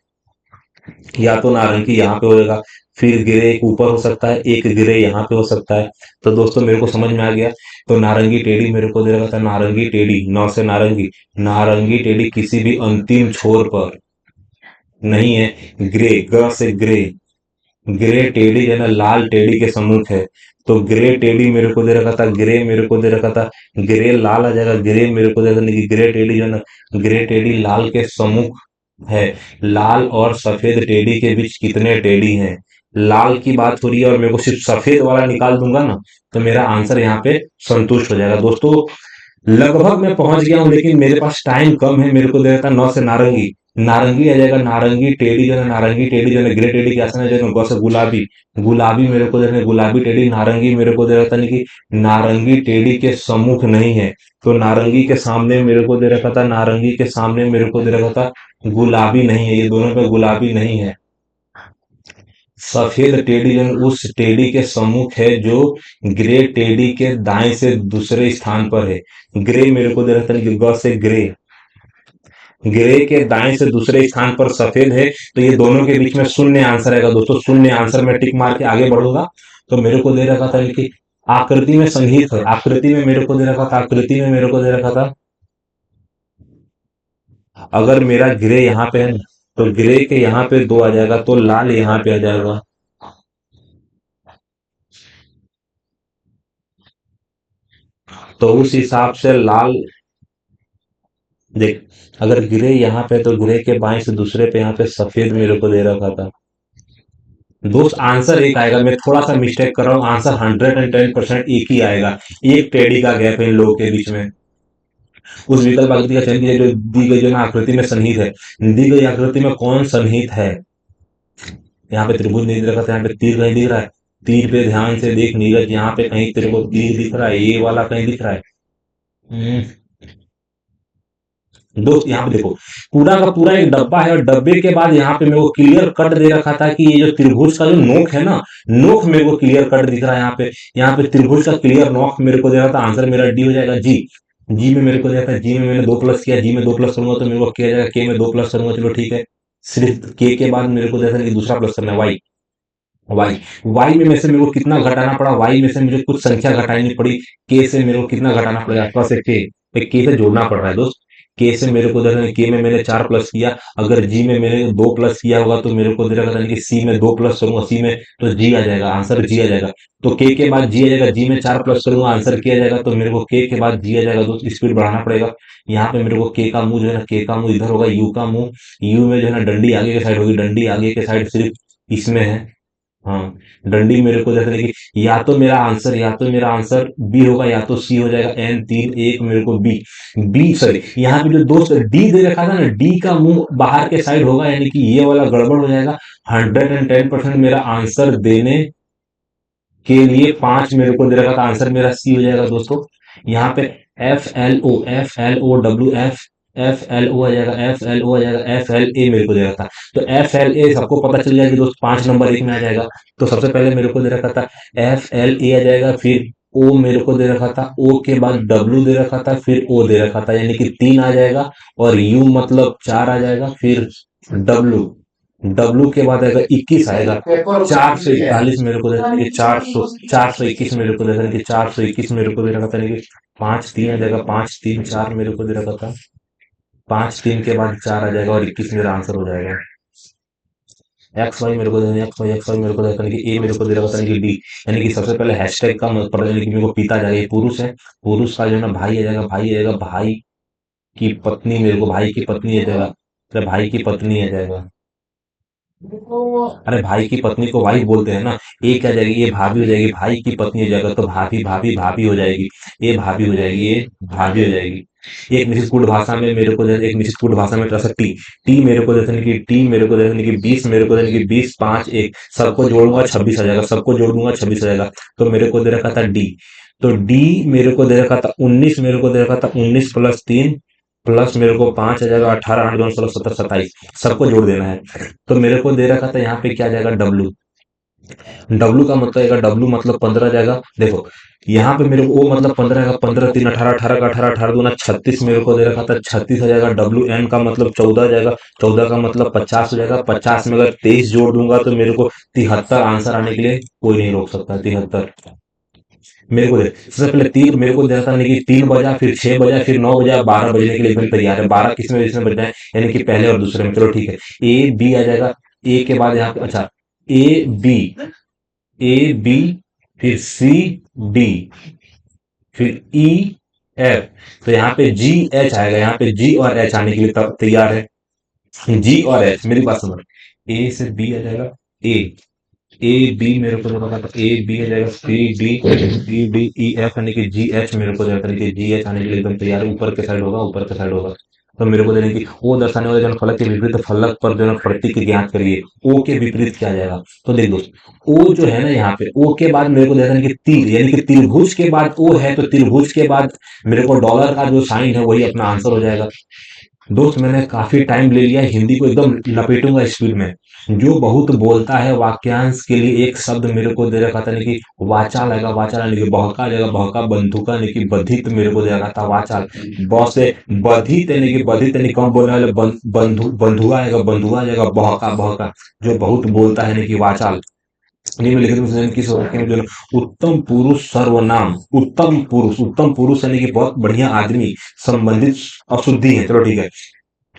या तो नारंगी यहाँ पे होगा, फिर गिरे एक ऊपर हो सकता है, एक गिरे यहाँ पे हो सकता है। तो दोस्तों मेरे को समझ में आ गया। तो नारंगी टेढ़ी मेरे को दे रखा था, नारंगी टेढ़ी, नौ से नारंगी, नारंगी टेढ़ी किसी भी अंतिम छोर पर नहीं है। ग्रे, ग से ग्रे, ग्रे टेढ़ी जो है ना लाल टेढ़ी के सम्मुख है, तो ग्रे टेढ़ी मेरे को दे रखा था, ग्रे मेरे को दे रखा था, ग्रे लाल आ जाएगा, ग्रे मेरे को दे रखा था, ग्रे टेढ़ी जो है ना, ग्रे टेढ़ी लाल के सम्मुख है। लाल और सफेद टेढ़ी के बीच कितने टेढ़ी हैं, लाल की बात हो रही है और मेरे को सिर्फ सफेद वाला निकाल दूंगा ना, तो मेरा आंसर यहाँ पे संतुष्ट हो जाएगा। दोस्तों लगभग मैं पहुंच गया हूं, लेकिन मेरे पास टाइम कम है, मेरे को दे रहा था 9 से नारंगी, नारंगी आ जाएगा, नारंगी टेडी जो है, नारंगी टेडी जो है, ग्रे टेडी के आसन है जो है, गौ से गुलाबी, गुलाबी मेरे को जो है गुलाबी टेडी, नारंगी मेरे को दे रखा था कि नारंगी टेडी के सम्मुख नहीं है, तो नारंगी के सामने मेरे को दे रखा था, नारंगी के सामने मेरे को दे रखा था गुलाबी नहीं है, ये दोनों पे गुलाबी नहीं है। सफेद टेडी जो है उस टेडी के सम्मुख है जो ग्रे टेडी के दाएं से दूसरे स्थान पर है। ग्रे मेरे को दे रखा था कि ग से ग्रे, ग्रे के दाएं से दूसरे स्थान पर सफेद है, तो ये दोनों के बीच में शून्य आंसर आएगा दोस्तों। शून्य आंसर में टिक मार के आगे बढ़ूंगा। तो मेरे को दे रखा था कि आकृति में संगीत है, आकृति में मेरे को दे रखा था, आकृति में मेरे को दे रखा था अगर मेरा ग्रे यहाँ पे है तो ग्रे के यहाँ पे 2 आ जाएगा, तो लाल यहाँ पे आ जाएगा। तो उस हिसाब से लाल, देख, अगर ग्रे यहाँ पे तो ग्रे के बाएं से दूसरे पे यहाँ पे सफेद मेरे को दे रखा था। दोस्त आंसर एक आएगा, मैं थोड़ा सा मिस्टेक कर रहा हूँ, आंसर 110% एक ही आएगा। एक टेढ़ी का गैप है इन लोगों के बीच में। उस विकल्प आकृति का चयन कीजिए जो दी गई जो ना आकृति में सन्निहित है। दी गई आकृति में कौन सन्निहित है? यहाँ पे त्रिभुज नहीं दिख रहा था, यहाँ पे तीर कहीं दिख रहा है। तीर पे ध्यान से देख नीरज, यहाँ पे कहीं तेरे को तीर दिख रहा है, ये वाला कहीं दिख रहा है। दोस्त यहाँ पे देखो, पूरा का पूरा एक डब्बा है और डब्बे के बाद यहाँ पे मेरे को क्लियर कट दे रखा था कि ये जो त्रिभुज का जो नोक है ना, नोक मेरे को क्लियर कट दिख रहा है। यहाँ पे त्रिभुज का क्लियर नोक मेरे को दे रहा था। आंसर मेरा डी हो जाएगा, जी। जी में मेरे को दिया था, जी में मैंने 2 प्लस किया, जी में 2 प्लस करूंगा तो मेरे को क्या जाएगा, के में 2 प्लस करूंगा, चलो ठीक है। सिर्फ के बाद मेरे को दिया था कि दूसरा प्लस करना है, वाई। वाई वाई में से मेरे को कितना घटाना पड़ा, वाई में से मुझे कुछ संख्या घटानी पड़ी। के से मेरे को कितना घटाना पड़ेगा, अथवा से के से जोड़ना पड़ रहा है दोस्त। के से मेरे को देखा के में मैंने 4 प्लस किया, अगर जी में मैंने 2 प्लस किया होगा तो मेरे को देखा था कि सी में 2 प्लस करूंगा, सी में तो जी आ जाएगा, आंसर जी आ जाएगा। तो के बाद जी आ जाएगा, जी में 4 प्लस करूंगा, आंसर किया जाएगा, तो मेरे को के बाद जी आ जाएगा दोस्त। स्पीड बढ़ाना पड़ेगा। यहाँ पे मेरे को के का मुंह जो है ना, के का मुंह इधर होगा, यू का मुंह, यू में जो है ना डंडी आगे के साइड होगी, डंडी आगे के साइड सिर्फ इसमें है। हाँ, डंडी मेरे को जैसे कि या तो मेरा आंसर बी होगा या तो सी हो जाएगा। एन 3 1 मेरे को बी, बी सॉरी, यहाँ पे जो दोस्त डी दे रखा था ना, डी का मुंह बाहर के साइड होगा, यानी कि ये वाला गड़बड़ हो जाएगा। 110% मेरा आंसर देने के लिए 5 मेरे को दे रखा था, आंसर मेरा सी हो जाएगा दोस्तों। यहाँ पे F L O W F L O आ जाएगा, एफ एल ओ आ जाएगा, एफ एल ए मेरे को दे रखा था। तो एफ एल ए सबको पता चल जाएगा कि दोस्त 5 नंबर एक में आ जाएगा। तो सबसे पहले मेरे को दे रखा था एफ एल ए आ जाएगा, फिर ओ मेरे को दे रखा था, ओ के बाद डब्ल्यू दे रखा था, फिर ओ दे रखा था, यानी कि 3 आ जाएगा, और यू मतलब 4 आ जाएगा, फिर डब्ल्यू, डब्ल्यू के बाद आएगा 21 आएगा। 441 मेरे को देता है, 421 मेरे को देता है, 421 मेरे को दे रखा था, 5 3 आ जाएगा, 5 3 4 मेरे को दे रखा था, 5 3 के बाद 4 आ जाएगा और 21 मेरा आंसर हो जाएगा। एक्स वाई मेरे को देना, एक्स वाई मेरे को देता है कि ए मेरे को दे रखा था कि डी, यानी कि सबसे पहले हैशटैग का मतलब यानी कि मेरे को पिता जाएगा, ये पुरुष है, पुरुष का जो है ना भाई आ जाएगा, भाई आएगा, भाई की पत्नी मेरे को भाई की पत्नी आ जाएगा, तो भाई की पत्नी आ जाएगा। अरे भाई की पत्नी को वाइफ बोलते हैं ना। ये क्या जाएगी, ये भाभी हो जाएगी, भाई की पत्नी हो जाएगा तो भाभी भाभी भाभी हो जाएगी, ये भाभी हो जाएगी, ये भाभी हो जाएगी। एक निश्चित कूट भाषा में मेरे को एक निश्चित कूट भाषा में तरह से टी, टी मेरे को देखने की, टी मेरे को देखने की 20 मेरे को देखने की 20 5 1 सबको जोड़ूंगा 26 आ जाएगा, सबको जोड़ दूंगा 26 आ जाएगा। तो मेरे को दे रखा था डी, तो डी मेरे को दे रखा था 19, मेरे को दे रखा था 19 प्लस 3 प्लस मेरे को 5 आ जाएगा, 18 8 2 16 17 27, सबको जोड़ देना है। तो मेरे को दे रखा था यहाँ पे क्या जाएगा, डब्लू, डब्लू का मतलब आएगा, डब्लू मतलब 15 जाएगा। देखो यहाँ पे मेरे को ओ मतलब 15 आएगा, 15 3 18 18 का 18 18 दूना 36 मेरे को दे रखा था, 36 आ जाएगा। डब्लू एन का मतलब 14 आ जाएगा, 14 का मतलब 50 हो जाएगा, 50 में अगर 23 जोड़ दूंगा तो मेरे को 73 आंसर आने के लिए कोई नहीं रोक सकता। 73 मेरे को दे, सबसे पहले 3 मेरे को देता नहीं कि 3 बजा, फिर 6 बजा, फिर 9 बजा, 12 बजने के लिए एकदम तैयार है। 12 किसमें इसमें बज जाए, यानी कि पहले और दूसरे में, चलो ठीक है। ए बी आ जाएगा, ए के बाद यहाँ पे अच्छा ए बी, ए बी, फिर सी डी, फिर ई एफ, तो यहाँ पे जी एच आएगा, यहाँ पे जी और एच आने के लिए तैयार है। जी और एच मेरी बात समझ, ए से बी आ जाएगा, ए ए बी मेरे को जो पता था, ए बी आ जाएगा, C D, C D E F, यानी कि जी एच मेरे को जो है जी एच आने के लिए एकदम तैयार है। ऊपर के साइड होगा, ऊपर के साइड होगा। तो मेरे को देने की ओ दर्शाने वाले जो फलक के विपरीत फलक पर जो प्रतीक ज्ञात करिए, ओ के विपरीत क्या जाएगा। तो देख दोस्त, ओ जो है ना यहाँ पे ओ के बाद मेरे को देना कि तीर, यानी कि त्रिभुज के बाद ओ है तो त्रिभुज के बाद मेरे को डॉलर का जो साइन है वही अपना आंसर हो जाएगा। दोस्त मैंने काफी टाइम ले लिया, हिंदी को एकदम लपेटूंगा स्पीड में। जो बहुत बोलता है वाक्यांश के लिए एक शब्द मेरे को दे रखा था, नहीं कि वाचाल आएगा, वाचाल यानी कि बहका जाएगा, बहका बंधुका यानी कि बधित मेरे को दे रखा था वाचाल। बहुत से बधित यानी कि बधित यानी कम बोलने वाले बंधुआ आएगा, बंधुआ जाएगा, बहका बहका जो बहुत बोलता है यानी कि वाचाल। निम्नलिखित में से किस वाक्य में जो उत्तम पुरुष सर्वनाम, उत्तम पुरुष यानी कि बहुत बढ़िया आदमी संबंधित अशुद्धि है। चलो ठीक है,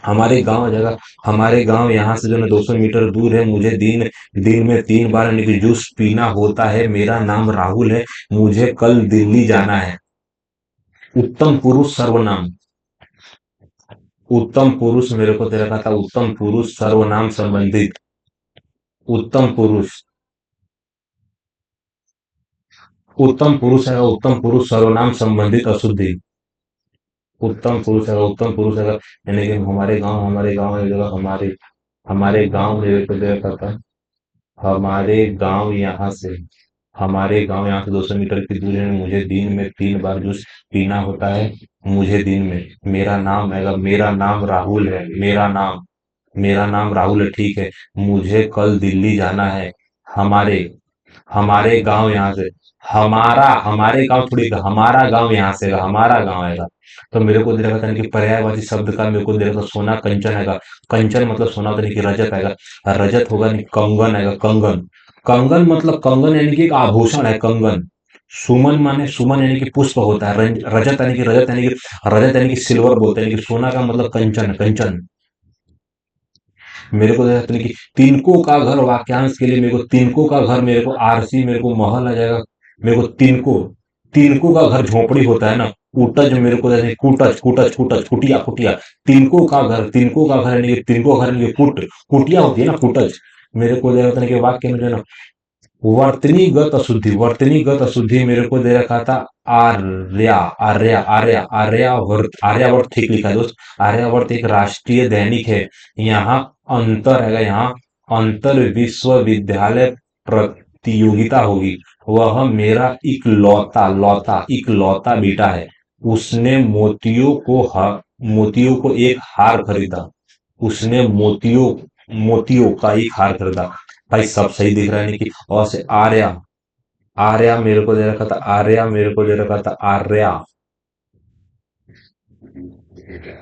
हमारे गांव जगह, हमारे गांव यहाँ से जो है 200 मीटर दूर है, मुझे दिन दिन में 3 बार यानी कि जूस पीना होता है, मेरा नाम राहुल है, मुझे कल दिल्ली जाना है। उत्तम पुरुष सर्वनाम, उत्तम पुरुष मेरे को दे रखा था, उत्तम पुरुष सर्वनाम संबंधित, उत्तम पुरुष, उत्तम पुरुष है, उत्तम पुरुष सर्वनाम संबंधित अशुद्धि, उत्तम पुरुष है, उत्तम पुरुष है, यानी कि हमारे गांव एक जगह, हमारे गांव में एक जगह था, हमारे गांव यहाँ से, हमारे गांव यहाँ से 200 मीटर की दूरी में मुझे दिन में 3 बार जूस पीना होता है, मुझे दिन में, मेरा नाम है, मेरा नाम राहुल है, मेरा नाम राहुल है, ठीक है, मुझे कल दिल्ली जाना है। हमारे, हमारे गांव यहाँ से, हमारे गांव थोड़ी, हमारा गांव यहाँ से, हमारा गांव आएगा। तो मेरे को दे रखा था कि पर्यायवाची शब्द का मेरे को दे रखा, सोना कंचन आएगा, कंचन मतलब सोना होता है कि रजत आएगा, रजत होगा नहीं, कंगन आएगा, कंगन, कंगन मतलब कंगन यानी कि एक आभूषण है, कंगन। सुमन माने, सुमन यानी कि पुष्प होता है, रजत यानी कि रजत यानी कि रजत यानी कि सिल्वर बोलते हैं, यानी कि सोना का मतलब कंचन, कंचन। मेरे को लगता है कि तिनकों का घर, वाक्यांश के लिए मेरे को तिनकों का घर, मेरे को आरसी, मेरे को महल आ जाएगा, मेरे को तिनकों, तिनकों का घर झोपड़ी होता है ना, कुटज मेरे को जैसे कुटज, कुटिया, कुटिया, तिनकों का घर, तिनकों का घर यानी कि तिनकों का घर यानी कि कुटिया होती है ना, कुटज। मेरे को दे रखा था कि वाक्य में जो है ना वर्तनीगत अशुद्धि, वर्तनीगत अशुद्धि मेरे को दे रखा था आर्या, आर्यावर्त, आर्यावर्त ठीक लिखा है दोस्त। आर्यावर्त एक राष्ट्रीय दैनिक है। यहाँ अंतर है, यहाँ अंतर विश्वविद्यालय प्रतियोगिता होगी, वह मेरा इकलौता बेटा है, उसने मोतियों को एक हार खरीदा, उसने मोतियों का एक हार खरीदा। भाई सब सही दिख रहा है, नहीं कि और से आर्या, आर्या मेरे को दे रखा था, आर्या मेरे को दे रखा था, आर्या,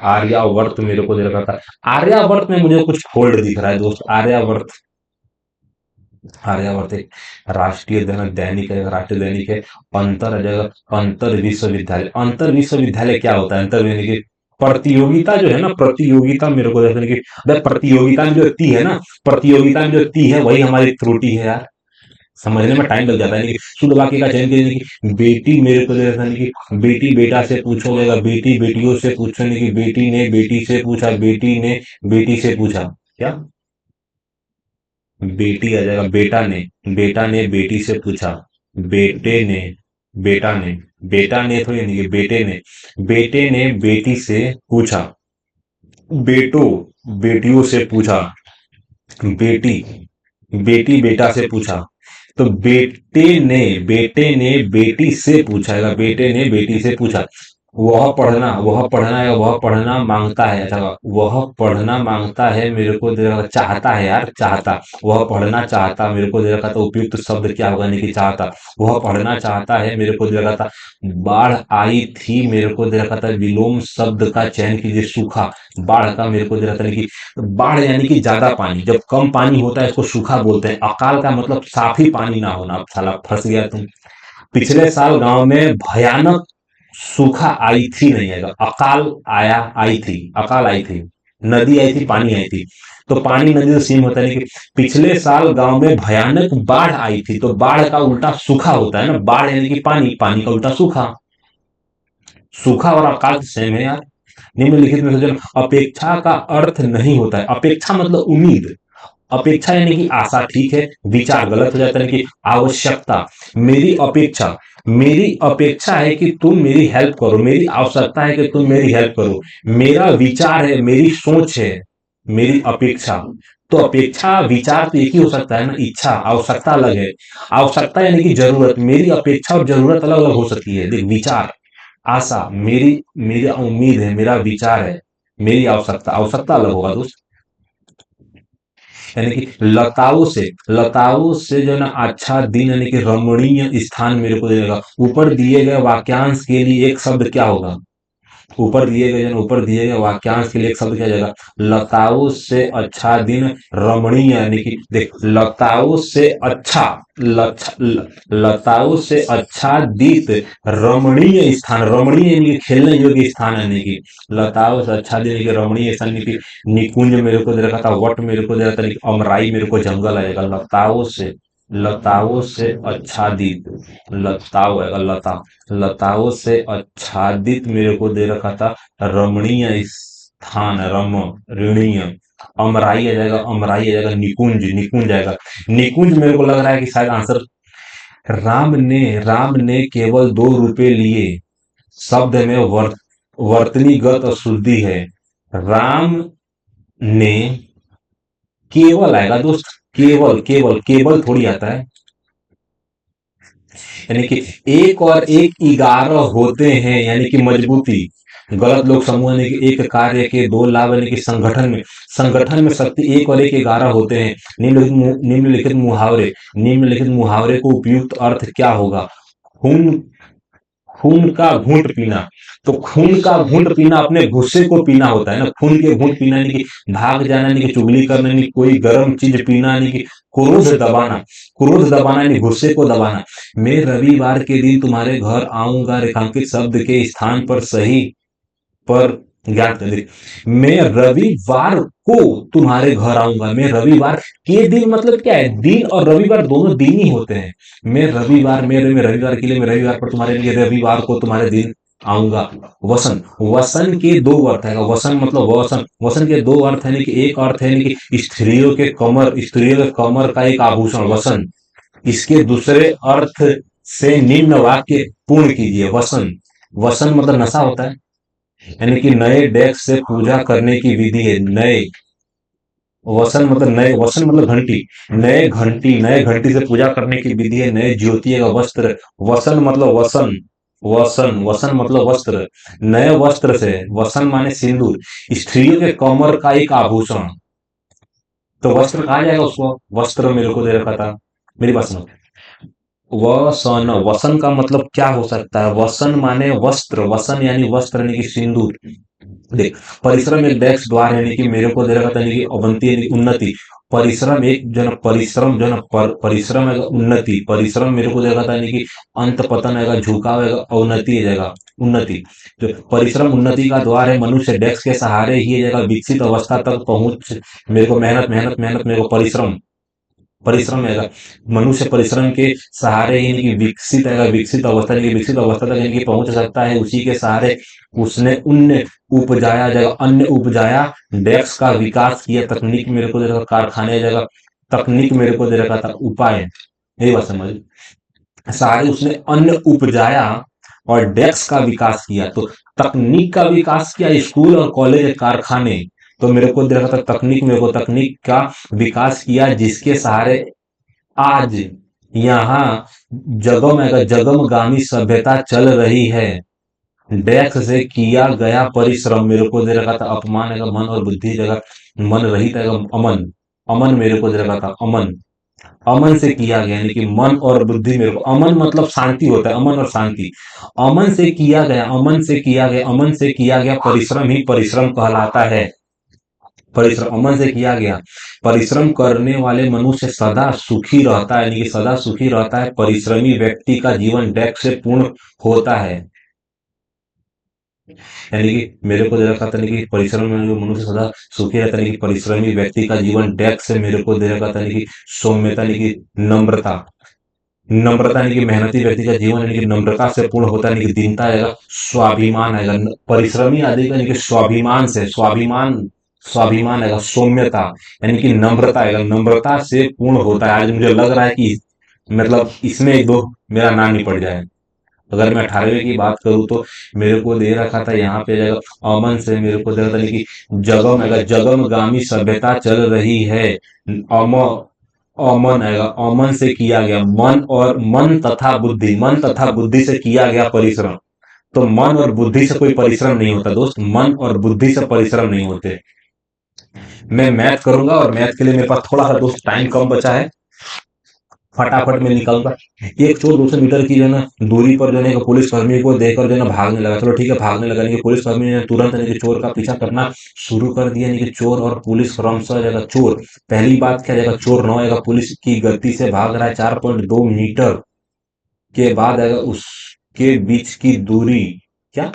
आर्यावर्त मेरे को दे रखा था। आर्यावर्त में मुझे कुछ फोल्ड दिख रहा है दोस्त, आर्यावर्त, आर्यावर्त एक राष्ट्रीय दैनिक है, राष्ट्रीय दैनिक है। अंतर जगह, अंतर विश्वविद्यालय क्या होता है, अंतर यानी कि प्रतियोगिता जो है ना, प्रतियोगिता मेरे को जैसे कि प्रतियोगिता में जो ती है ना, प्रतियोगिता में जो ती है वही हमारी त्रुटि है यार, समझने में टाइम लग जाता है। कि शुद्ध वाक्य का चयन कीजिए कि बेटी मेरे को जैसा नहीं कि बेटी बेटा से पूछोगे, बेटी बेटियों से पूछो, नहीं कि बेटी ने बेटी से पूछा, बेटी ने बेटी से पूछा, क्या बेटी आ जाएगा, बेटा ने बेटी से पूछा, बेटे ने, बेटा ने, बेटा ने थोड़ी नहीं कि बेटे ने बेटी से पूछा, बेटो बेटियों से पूछा, बेटी बेटी बेटा से पूछा। तो बेटे ने बेटी से पूछा है, बेटे ने बेटी से पूछा। वह पढ़ना है, वह पढ़ना मांगता है, अच्छा वह पढ़ना मांगता है, मेरे को दे रखा चाहता है यार, चाहता, वह पढ़ना चाहता, मेरे को दे रखा था उपयुक्त शब्द क्या होगा, नहीं कि चाहता, वह पढ़ना चाहता है, मेरे को दे रखा था बाढ़ आई थी, मेरे को दे रखा था विलोम शब्द का चयन कीजिए, सूखा, बाढ़ का मेरे को दे रखा था कि बाढ़ यानी कि ज्यादा पानी, जब कम पानी होता है इसको सूखा बोलते हैं, अकाल का मतलब साफ ही पानी ना होना। साला फंस गया तुम। पिछले साल गांव में भयानक सूखा आई थी, नहीं आएगा, अकाल आया, आई थी, अकाल आई थी, नदी आई थी, पानी आई थी। तो पानी नदी तो सेम होता है, लेकिन पिछले साल गांव में भयानक बाढ़ आई थी, तो बाढ़ का उल्टा सूखा होता है ना, बाढ़ यानी कि पानी, पानी का उल्टा सूखा, सूखा और अकाल सेम है यार। निम्नलिखित में से जो अपेक्षा का अर्थ नहीं होता है, अपेक्षा मतलब उम्मीद, अपेक्षा यानी कि आशा, ठीक है, विचार गलत हो जाता है कि आवश्यकता, मेरी अपेक्षा, मेरी अपेक्षा है कि तुम मेरी हेल्प करो, मेरी आवश्यकता है कि तुम मेरी हेल्प करो, मेरा विचार है, मेरी सोच है, मेरी अपेक्षा। तो अपेक्षा विचार तो एक ही हो सकता है ना, इच्छा आवश्यकता अलग है। आवश्यकता यानी कि जरूरत, मेरी अपेक्षा और जरूरत अलग अलग हो सकती है। देख, विचार, आशा, मेरी मेरी उम्मीद है, मेरा विचार है, मेरी आवश्यकता, आवश्यकता अलग होगा दोस्त। यानी कि लताओं से जो है ना अच्छा दिन यानी कि रमणीय स्थान मेरे को देगा। ऊपर दिए गए वाक्यांश के लिए एक शब्द क्या होगा? ऊपर दिए गए वाक्यांश के लिए एक शब्द क्या जाएगा? लताओं से अच्छा दिन रमणीय, यानी कि देख, लताओं से आच्छादित रमणीय स्थान, रमणीय यानी कि खेलने योग्य स्थान, यानी कि लताओं से अच्छा दिन के रमणीय स्थान, यानी कि निकुंज मेरे को दे रखा था, वट मेरे को दे रखा था, अमराई मेरे को जंगल आएगा। लताओं से आच्छादित, लताओ आएगा, लताओं से आच्छादित मेरे को दे रखा था रमणीय स्थान, ऋणीय। अमराई आ जाएगा, निकुंज आएगा। निकुंज मेरे को लग रहा है कि शायद आंसर। राम ने केवल 2 रुपए लिए, शब्द में वर्तनीगत अशुद्धि है। राम ने केवल आएगा दोस्त, केवल थोड़ी आता है। यानी कि एक और एक 11 होते हैं, यानी कि मजबूती। गलत लोग समूह यानी कि एक कार्य के 2 लाभ, यानी कि संगठन में शक्ति एक और एक 11 होते हैं। निम्नलिखित मुहावरे को उपयुक्त अर्थ क्या होगा? खून खून का घूंट पीना। तो खून का घूंट पीना अपने गुस्से को पीना होता है ना। खून के घूंट पीना यानी कि भाग जाना, यानी कि चुगली करना, यानी कोई गर्म चीज पीना, यानी कि क्रोध दबाना यानी गुस्से को दबाना। मैं रविवार के दिन तुम्हारे घर आऊंगा, रेखांकित शब्द के स्थान पर सही पर ज्ञात कर दे। मैं रविवार को तुम्हारे घर आऊंगा। मैं रविवार के दिन मतलब क्या है? दिन और रविवार दोनों दिन ही होते हैं। मैं रविवार के लिए, मैं रविवार पर तुम्हारे लिए, रविवार को तुम्हारे दिन आऊंगा। वसन के 2 अर्थ है। वसन के 2 अर्थ है, कि एक अर्थ है कि स्त्रियों के कमर का एक आभूषण वसन। इसके दूसरे अर्थ से निम्न वाक्य पूर्ण कीजिए। वसन मतलब नशा होता है, यानी कि नए डेस्क से पूजा करने की विधि है। वसन मतलब घंटी। नए घंटी से पूजा करने की विधि है। नए ज्योति का वस्त्र। वसन मतलब वसन मतलब वस्त्र। नए वस्त्र से, वसन माने सिंदूर। स्त्रियों के कमर का एक आभूषण, तो वस्त्र कहा जाएगा उसको? वस्त्र मेरे को दे रखा था। मेरी बात सुनो। वसन का मतलब क्या हो सकता है? वसन माने वस्त्र, वसन यानी वस्त्र, यानी कि सिंदूर। देख, परिश्रम एक डेस्क द्वार है, यानी कि मेरे को दे रखा था, यानी कि अवंती यानी कि उन्नति। परिश्रम है उन्नति। परिश्रम मेरे को दे रखा था, यानी कि अंत पतन आएगा, झुकाव आएगा, अवनति आ जाएगा, उन्नति। जो परिश्रम उन्नति का द्वार है, मनुष्य डेस्क के सहारे ही जाएगा विकसित अवस्था तक पहुंच। मेरे को मेहनत मेरे को परिश्रम आएगा। मनुष्य परिश्रम के सहारे ही, यानी कि विकसित आएगा, विकसित अवस्था तक यानी कि पहुंच सकता है। उसी के सहारे उसने अन्न उपजाया, डेस्क का विकास किया। तकनीक मेरे को दे रखा, कारखाने जगह। तकनीक मेरे को दे रखा था, उपाय। यही बात समझ। सहारे उसने अन्न उपजाया और डेस्क का विकास किया। तो तकनीक का विकास किया, स्कूल और कॉलेज, कारखाने। तो मेरे को दे रखा था तकनीक, मेरे को तकनीक का विकास किया, जिसके सहारे आज यहाँ जगमगामी सभ्यता चल रही है। डेस्क से किया गया परिश्रम मेरे को दे रखा था अपमान है, मन और बुद्धि जगह मन रहित है, अमन। अमन मेरे को दे रखा था, अमन से किया गया, यानी कि मन और बुद्धि। मेरे को अमन मतलब शांति होता है, अमन और शांति। अमन से किया गया परिश्रम ही परिश्रम कहलाता है। अमन से किया गया परिश्रम करने वाले मनुष्य सदा सुखी रहता है, यानी कि सदा सुखी रहता है। परिश्रमी व्यक्ति का जीवन डेस्क से पूर्ण होता है। यानी कि मेरे को दे रखा था, कि परिश्रम में मनुष्य सदा सुखी रहता है, यानी कि परिश्रमी व्यक्ति का जीवन डेस्क से मेरे को दे रखा था, यानी कि सौम्यता, यानी कि नम्रता यानी कि मेहनती व्यक्ति का जीवन यानी कि नम्रता से पूर्ण होता है, यानी कि दीनता आएगा, स्वाभिमान आएगा। परिश्रमी आदि का यानी कि स्वाभिमान आएगा, सौम्यता यानी कि नम्रता आएगा, नम्रता से पूर्ण होता है। आज मुझे लग रहा है कि मतलब इसमें एक दो मेरा नाम नहीं पड़ जाए। अगर मैं 18वें की बात करूँ तो मेरे को दे रखा था यहाँ पे जाएगा अमन से, मेरे को दे रखा था कि जगमगामी सभ्यता चल रही है। अम अमन आएगा, अमन से किया गया मन, और मन तथा बुद्धि से किया गया परिश्रम। तो मन और बुद्धि से कोई परिश्रम नहीं होता दोस्त, मन और बुद्धि से परिश्रम नहीं होते। मैं मैथ करूंगा और मैथ के लिए मेरे पास थोड़ा सा दोस्त टाइम कम बचा है, फटाफट में निकलूंगा। एक चोर 200 मीटर की जो है ना दूरी पर जो है ना पुलिस कर्मी को देखकर जो है ना भागने लगा। चलो ठीक है, भागने लगा, नहीं कि पुलिस कर्मी ने तुरंत नहीं कि चोर का पीछा करना शुरू कर दिया। नहीं कि चोर और पुलिस क्रमशः जाएगा, चोर पहली बात क्या जाएगा, चोर 9 आएगा, पुलिस की गति से भाग रहा है 4.2 मीटर के बाद आएगा उसके बीच की दूरी, क्या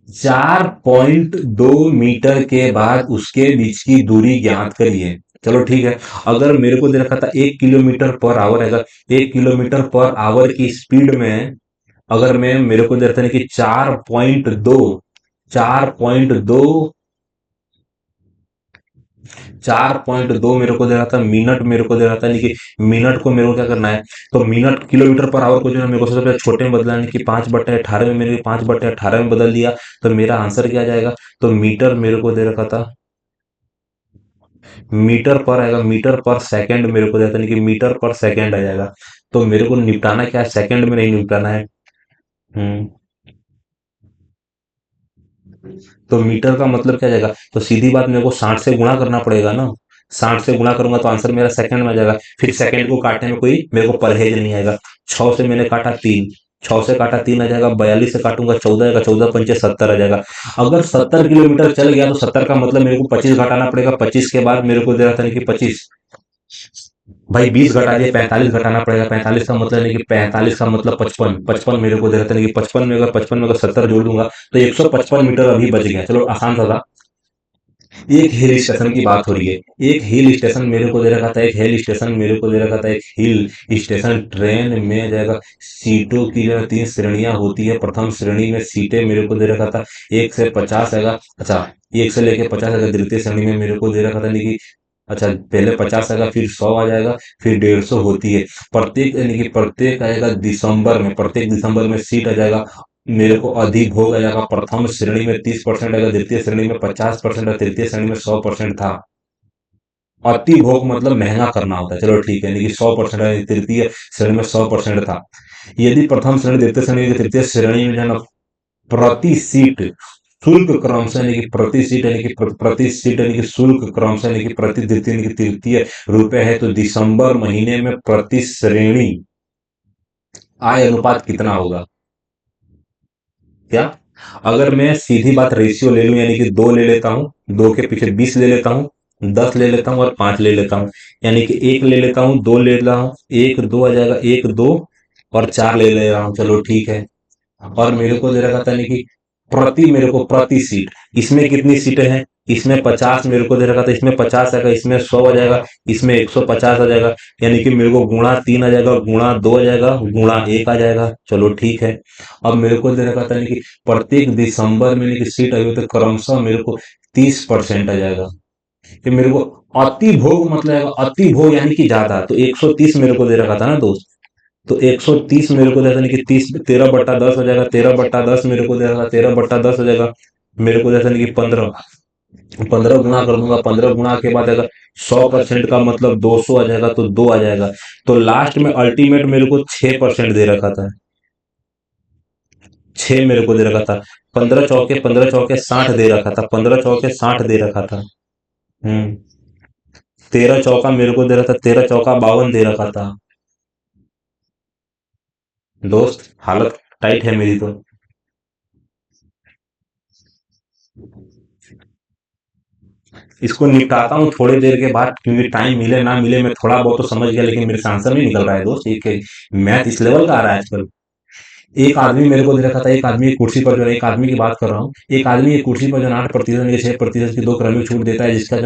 4.2 मीटर के बाद उसके बीच की दूरी ज्ञात करिए। चलो ठीक है, अगर मेरे को दे रखा था 1 किलोमीटर पर आवर, अगर 1 किलोमीटर पर आवर की स्पीड में अगर मैं मेरे को दे रखा था कि 4.2 मेरे को दे रहा था मिनट, मेरे को दे रहा था नहीं कि मिनट को मेरे को क्या करना है, तो मिनट किलोमीटर पर आवर को जो है मेरे को सबसे पहले छोटे में बदलना है कि 5/18 में, मैंने 5/18 में बदल दिया। तो मेरा आंसर क्या जाएगा, तो मीटर मेरे को दे रखा था मीटर पर आएगा, मीटर पर सेकंड मेरे को देता नहीं कि मीटर पर सेकंड आ जाएगा। तो मेरे को निपटाना क्या है, सेकंड में नहीं निपटाना है। हम्म तो मीटर का मतलब क्या जाएगा, तो सीधी बात मेरे को 60 से गुणा करना पड़ेगा ना। 60 से गुणा करूंगा तो आंसर मेरा सेकंड में आ जाएगा। फिर सेकंड को काटने में कोई मेरे को परहेज नहीं आएगा। 6 से मैंने काटा 3, 6 से काटा 3 आ जाएगा, 42 से काटूंगा 14 आएगा, 14×5 = 70 आ जाएगा। अगर 70 किलोमीटर चल गया तो 70 का मतलब मेरे को 25 घटाना पड़ेगा। 25 के बाद मेरे को दे रहा था कि 25, भाई 20 घटा दिए, 45 घटाना पड़ेगा। 45 का मतलब नहीं कि 45 का मतलब 55, 55 मेरे को दे रहा था नहीं कि 55 में अगर 70 जोड़ दूंगा तो 155 मीटर अभी बच गया। चलो आसान सा था। एक हिल स्टेशन की बात हो रही है, एक हिल स्टेशन मेरे को दे रखा था, एक हिल स्टेशन मेरे को दे रखा था, एक हिल स्टेशन ट्रेन में जाएगा। सीटों की जो है 3 श्रेणियां होती है। प्रथम श्रेणी में सीटें मेरे को दे रखा था 1 से 50 आएगा, अच्छा 1 से लेके 50 आएगा। द्वितीय श्रेणी में मेरे को दे रखा था नहीं कि, अच्छा पहले 50 आएगा, फिर 100 आ जाएगा, फिर 150 होती है। प्रत्येक यानी कि प्रत्येक आएगा दिसंबर में, प्रत्येक दिसंबर में सीट आ जाएगा। मेरे को अधिभोग आ जाएगा, प्रथम श्रेणी में 30% आएगा, द्वितीय श्रेणी में 50% और तृतीय श्रेणी में 100% था। अति भोग मतलब महंगा करना होता है। चलो ठीक है, यानी कि 100% है, तृतीय श्रेणी में 100% था। यदि प्रथम श्रेणी, द्वितीय श्रेणी, तृतीय श्रेणी में जाना प्रति सीट शुल्क क्रमशः यानी कि प्रति सीट यानी कि प्रति सीट यानी कि शुल्क क्रमशः यानी कि प्रति द्वितीय यानी कि तृतीय रुपए है, तो दिसंबर महीने में प्रति श्रेणी आय अनुपात कितना होगा, क्या? अगर मैं सीधी बात रेशियो ले लूं यानी कि 2 ले लेता हूं, 2 के पीछे 20 ले लेता हूं, 10 ले लेता हूं और 5 ले लेता हूं, यानी कि 1 ले लेता हूं, 2 ले रहा हूं, 1 2 आ जाएगा, 1 2 और 4 ले ले रहा हूं। चलो ठीक है, और मेरे को दे रखा था नहीं कि मेरे को प्रति सीट, इसमें कितनी सीटें हैं, इसमें 50 मेरे को दे रखा था, इसमें 50 आएगा, इसमें 100 आ जाएगा, इसमें 150 आ जाएगा, यानी कि मेरे को गुणा 3 आ जाएगा, गुणा 2 आ जाएगा, गुणा 1 आ जाएगा। चलो ठीक है, अब मेरे को दे रखा था नहीं कि प्रत्येक दिसंबर में नहीं कि सीट आई हुई तो क्रमशः मेरे को 30% आ जाएगा। कि मेरे को अति भोग मतलब आएगा, अति भोग यानी कि ज्यादा, तो 130 मेरे को दे रखा था ना दोस्त। तो 130 मेरे को देता नहीं कि 30 13/10 हो जाएगा, 13/10 मेरे को देगा, 13/10 हो जाएगा। मेरे को देता नहीं कि 15, 15 गुणा कर दूंगा, 15 गुणा के बाद अगर 100% का मतलब 200 आ जाएगा, तो 2 आ जाएगा। तो लास्ट में अल्टीमेट मेरे को 6% दे रखा था, 6 मेरे को दे रखा था। 15 चौके 60 दे रखा था, 15 चौके 60 दे रखा था। 13 चौका मेरे को दे रहा था, 13 चौका 52 दे रखा था। दोस्त हालत टाइट है मेरी तो। इसको निपटाता हूँ थोड़ी देर के बाद, क्योंकि टाइम मिले ना मिले मैं थोड़ा बहुत तो समझ गया, लेकिन मेरे से आंसर नहीं निकल रहा है दोस्त। एक मैथ इस लेवल का आ रहा है आजकल। एक आदमी मेरे को दे रखा था, एक आदमी एक कुर्सी पर जो है, एक आदमी की बात कर रहा हूँ, एक आदमी एक कुर्सी पर जो 8% या 6% की 2 क्रमिक छूट देता है, जिसका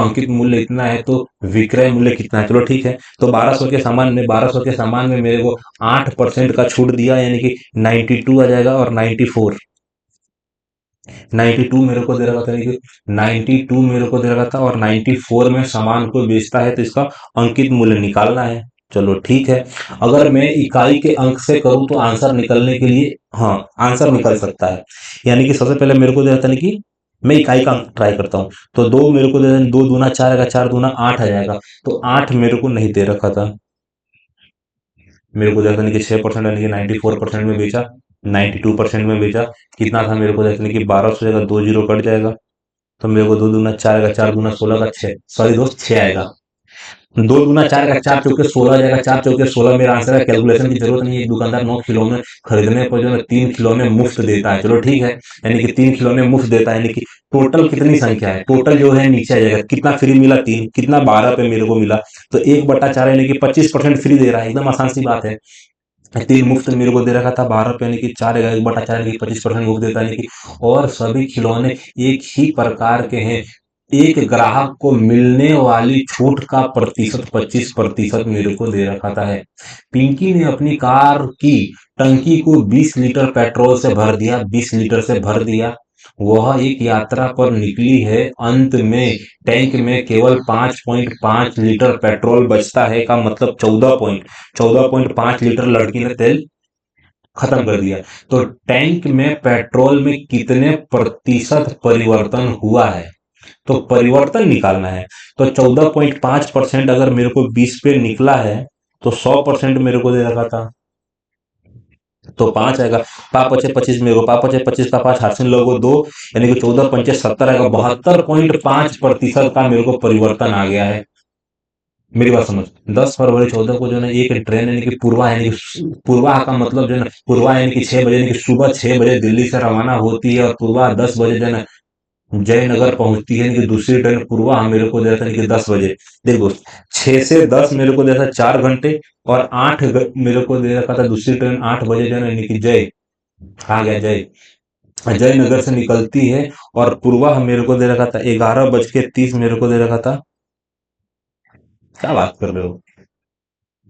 अंकित मूल्य इतना है, तो विक्रय मूल्य कितना है। चलो ठीक है, तो 1200 के सामान में मेरे को 8% का छूट दिया, यानी कि 92 आ जाएगा, और 94, 92 मेरे को दे रखा था कि 92 मेरे को दे रखा था, और 94 में सामान को बेचता है, तो इसका अंकित मूल्य निकालना है। चलो ठीक है। अगर मैं इकाई के अंक से करूं तो आंसर निकलने के लिए, हाँ, आंसर निकल सकता है। यानी कि सबसे पहले मेरे को दे देता है कि मैं इकाई का अंक ट्राई करता हूँ। तो दो मेरे को दे दें, दो दूना चार आएगा, चार दूना आठ आ जाएगा। तो आठ मेरे को नहीं दे रखा था, मेरे को देखने की 6% यानी कि 94% में बेचा, 92% में बेचा। कितना था मेरे को देखने की 1200 जाएगा, दो जीरो कट जाएगा। तो मेरे को दो दूना चार आएगा, चार दूना 16 का 6, सॉरी दोस्त 6 आएगा। दो दूना चार का, चार चौके 16 जाएगा, चार चौके 16 मेरा आंसर है। कैलकुलेशन की जरूरत नहीं है, एक दुकानदार 9 खिलौने खरीदने पर जो है 3 खिलौने मुफ्त देता है। चलो ठीक है, यानी कि 3 खिलौने मुफ्त देता है, यानी कि टोटल कितनी संख्या है, टोटल जो है नीचे आ जाएगा। कितना फ्री मिला, 3, कितना 12 पे मेरे को मिला। तो 1/4 यानी कि 25% फ्री दे रहा है, एकदम आसान सी बात है। 3 मुफ्त मेरे को दे रखा था, 12 पे यानी कि 4 1/4 यानी कि 25% मुफ्त देता है, यानी कि और सभी खिलौने एक ही प्रकार के हैं। एक ग्राहक को मिलने वाली छूट का प्रतिशत 25% मेरे को दे रखा था है। पिंकी ने अपनी कार की टंकी को 20 लीटर पेट्रोल से भर दिया, 20 लीटर से भर दिया। वह एक यात्रा पर निकली है, अंत में टैंक में केवल 5.5 लीटर पेट्रोल बचता है, का मतलब 14.5 लीटर लड़की ने तेल खत्म कर दिया। तो टैंक में पेट्रोल में कितने प्रतिशत परिवर्तन हुआ है, तो परिवर्तन निकालना है। तो 14.5% अगर मेरे को 20 पे निकला है, तो 100% मेरे को दे रखा था, तो 5 आएगा। पाँच पचे 25 मेरे को, पाँच पचे 25 का 5 हाथ से लोगो 2, यानी कि 14 पंचे 70 आएगा। 72.5% का मेरे को परिवर्तन आ गया है। मेरी बात समझ। 10 फरवरी 14 को जो है ना एक ट्रेन, यानी कि पूर्वा, यानी कि पूर्वा का मतलब जो है ना, पूर्वा यानी कि 6 बजे, यानी कि सुबह 6 बजे दिल्ली से रवाना होती है, और पूर्वा 10 बजे जो है ना जयनगर पहुंचती है। यानी कि दूसरी ट्रेन पूर्वा मेरे को देता है कि 10 बजे। देख दोस्त, 6 से 10 मेरे को देता है 4 घंटे, और मेरे को दे रखा था दूसरी ट्रेन 8 बजे जो है ना, यानी कि जय, आ गया जय, जयनगर से निकलती है। और पूर्वा मेरे को दे रखा था 11 बज के 30 मेरे को दे रखा था। क्या बात कर रहे हो,